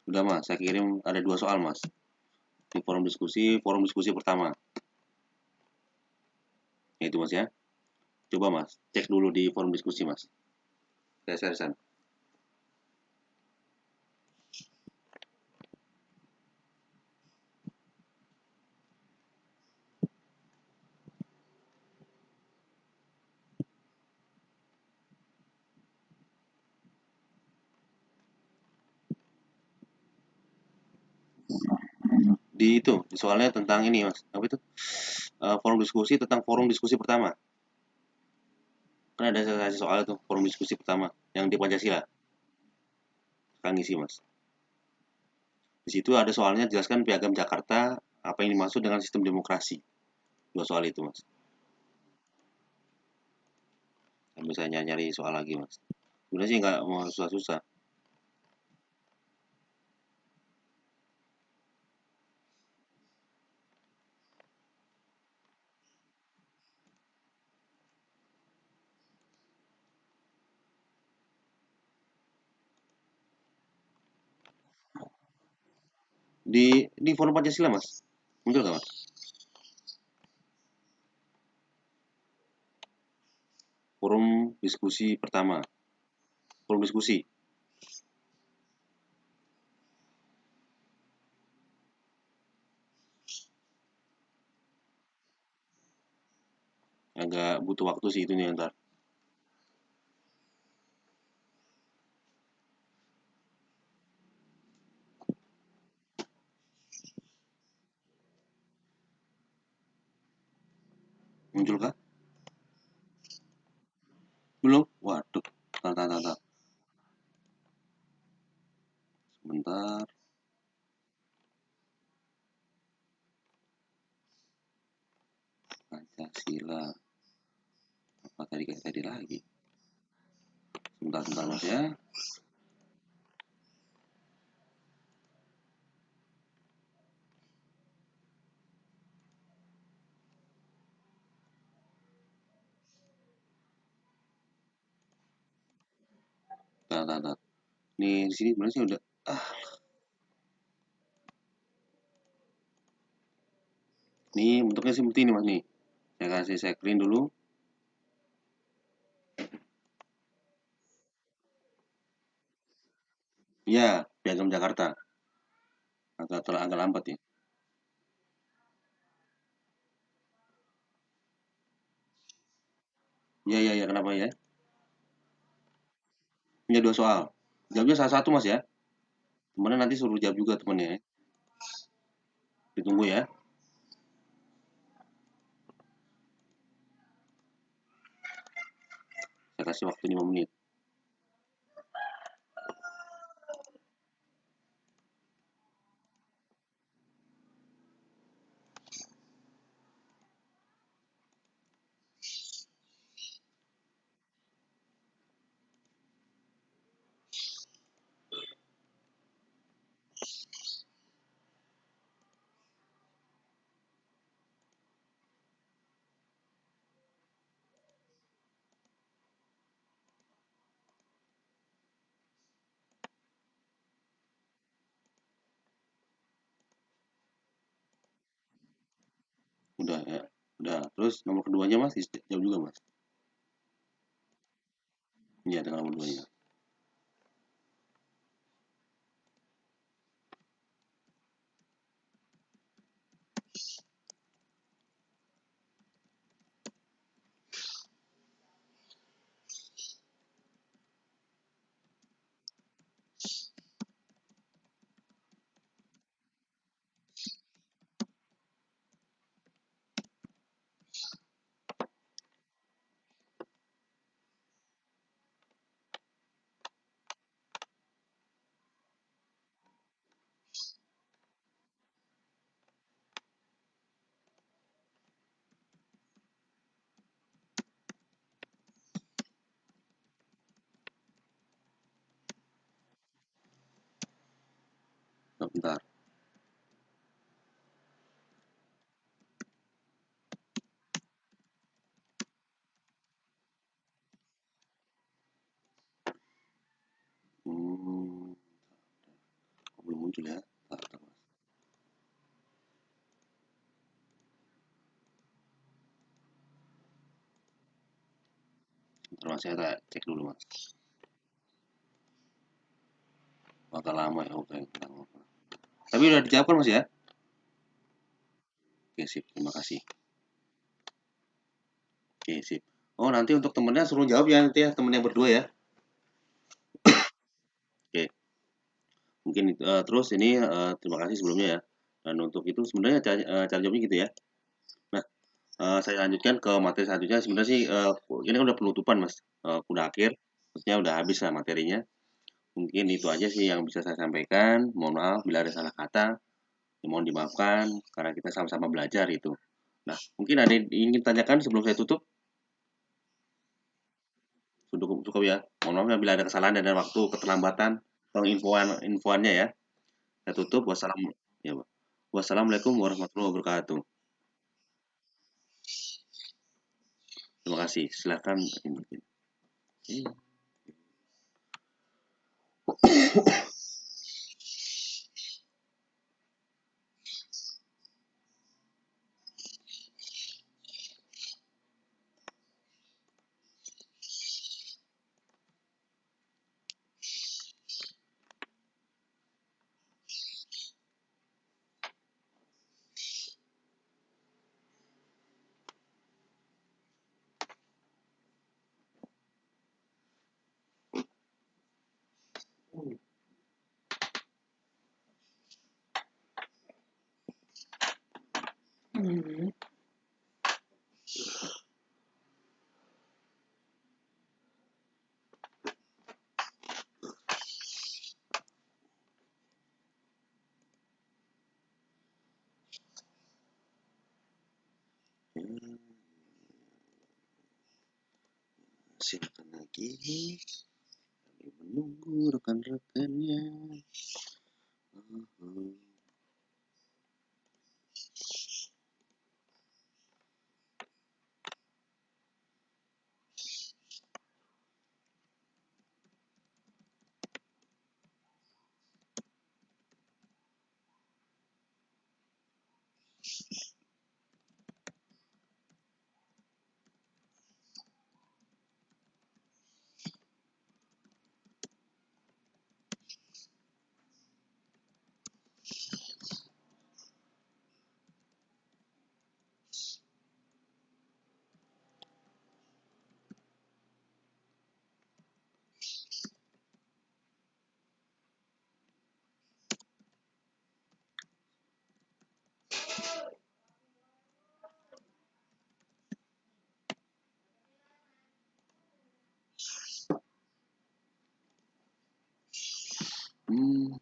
Udah Mas, saya kirim ada dua soal Mas. Di forum diskusi pertama. Ya, itu Mas ya. Coba Mas, cek dulu di forum diskusi Mas. Saya share. Di soalnya tentang ini Mas. Apa itu? Forum diskusi tentang forum diskusi pertama. Kan ada saya kasih soal itu, forum diskusi pertama yang di Pancasila. Sekarang ngisi Mas. Di situ ada soalnya jelaskan Piagam Jakarta, apa yang dimaksud dengan sistem demokrasi. Dua soal itu Mas. Sambil saya nyari soal lagi Mas. Sebenarnya sih nggak mau susah-susah. Di forum Pancasila Mas. Muncul nggak Mas? Forum diskusi pertama. Forum diskusi. Agak butuh waktu sih itu nih ntar. Muncul kah? Belum? Waduh. Tar. Sebentar. Pancasila. Apa tadi kayak tadi lagi? Sebentar Mas ya. Tar. Nih di sini sebenarnya sih udah. Ah, nih bentuknya seperti ini Mas nih. Saya kasih saya clean dulu. Iya, Piagam Jakarta. Agak lambat ya. Iya, kenapa ya? Punya dua soal. Jawabnya salah satu Mas ya. Kemudian nanti suruh jawab juga temennya ya. Ditunggu ya. Saya kasih waktu 5 menit. Udah ya. Udah. Terus nomor keduanya Mas, jawab juga Mas. Iya, dengan nomor keduanya. bentar. Hmm, belum muncul ya. Bentar, Mas. Bentar, Mas, saya cek dulu, Mas. Bakal lama ya, oke. Tapi udah dijawab kan, Mas ya? Oke, sip. Terima kasih. Oke, sip. Oh, nanti untuk temennya suruh jawab ya nanti ya, temen yang berdua ya. Oke, mungkin terus ini terima kasih sebelumnya ya. Dan untuk itu sebenarnya cara jawabnya gitu ya. Nah, saya lanjutkan ke materi selanjutnya. Sebenarnya sih ini kan udah penutupan Mas, udah akhir, maksudnya udah habis lah materinya. Mungkin itu aja sih yang bisa saya sampaikan. Mohon maaf bila ada salah kata, ya mohon dimaafkan karena kita sama-sama belajar itu. Nah, mungkin ada yang ingin tanyakan sebelum saya tutup? Cukup cukup ya. Mohon maaf ya bila ada kesalahan dan ada waktu keterlambatan infoannya ya. Saya tutup. Ya, Pak. Wassalamualaikum warahmatullahi wabarakatuh. Terima kasih. Silakan. Silakan lagi. Kami menunggu rekan-rekannya. Hmm,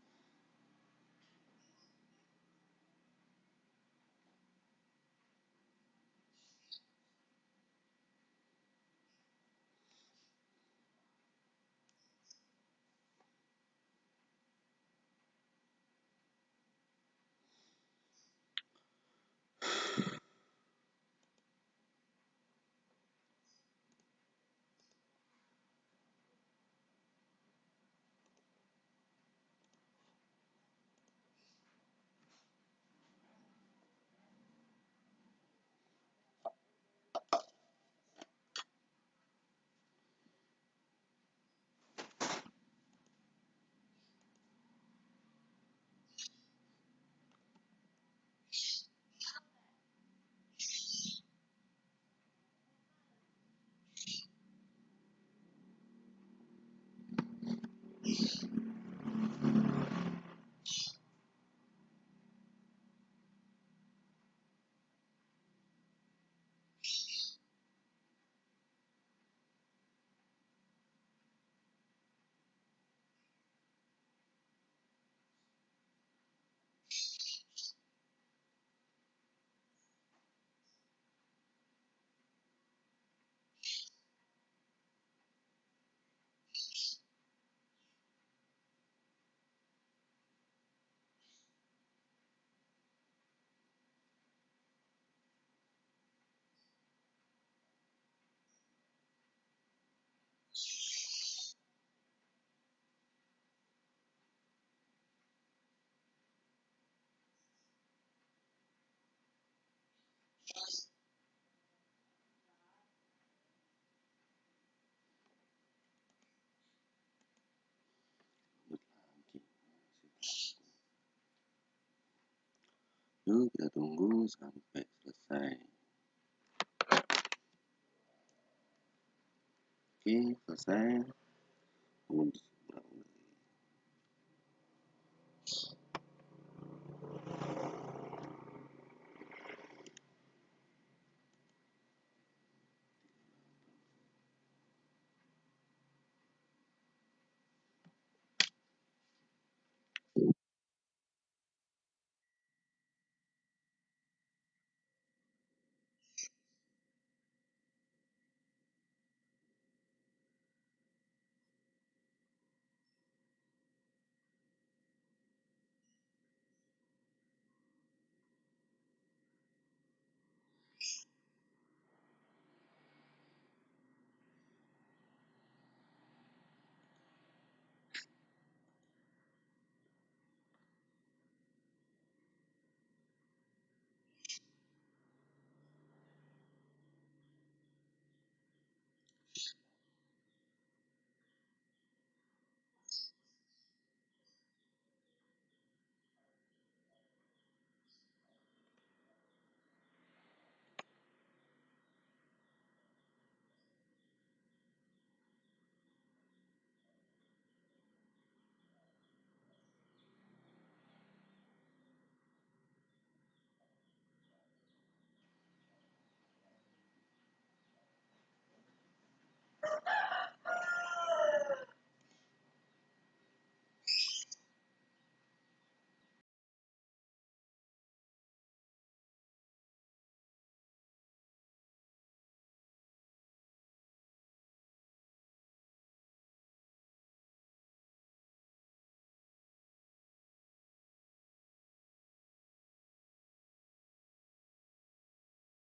Yuk kita tunggu sampai selesai. Oke, selesai.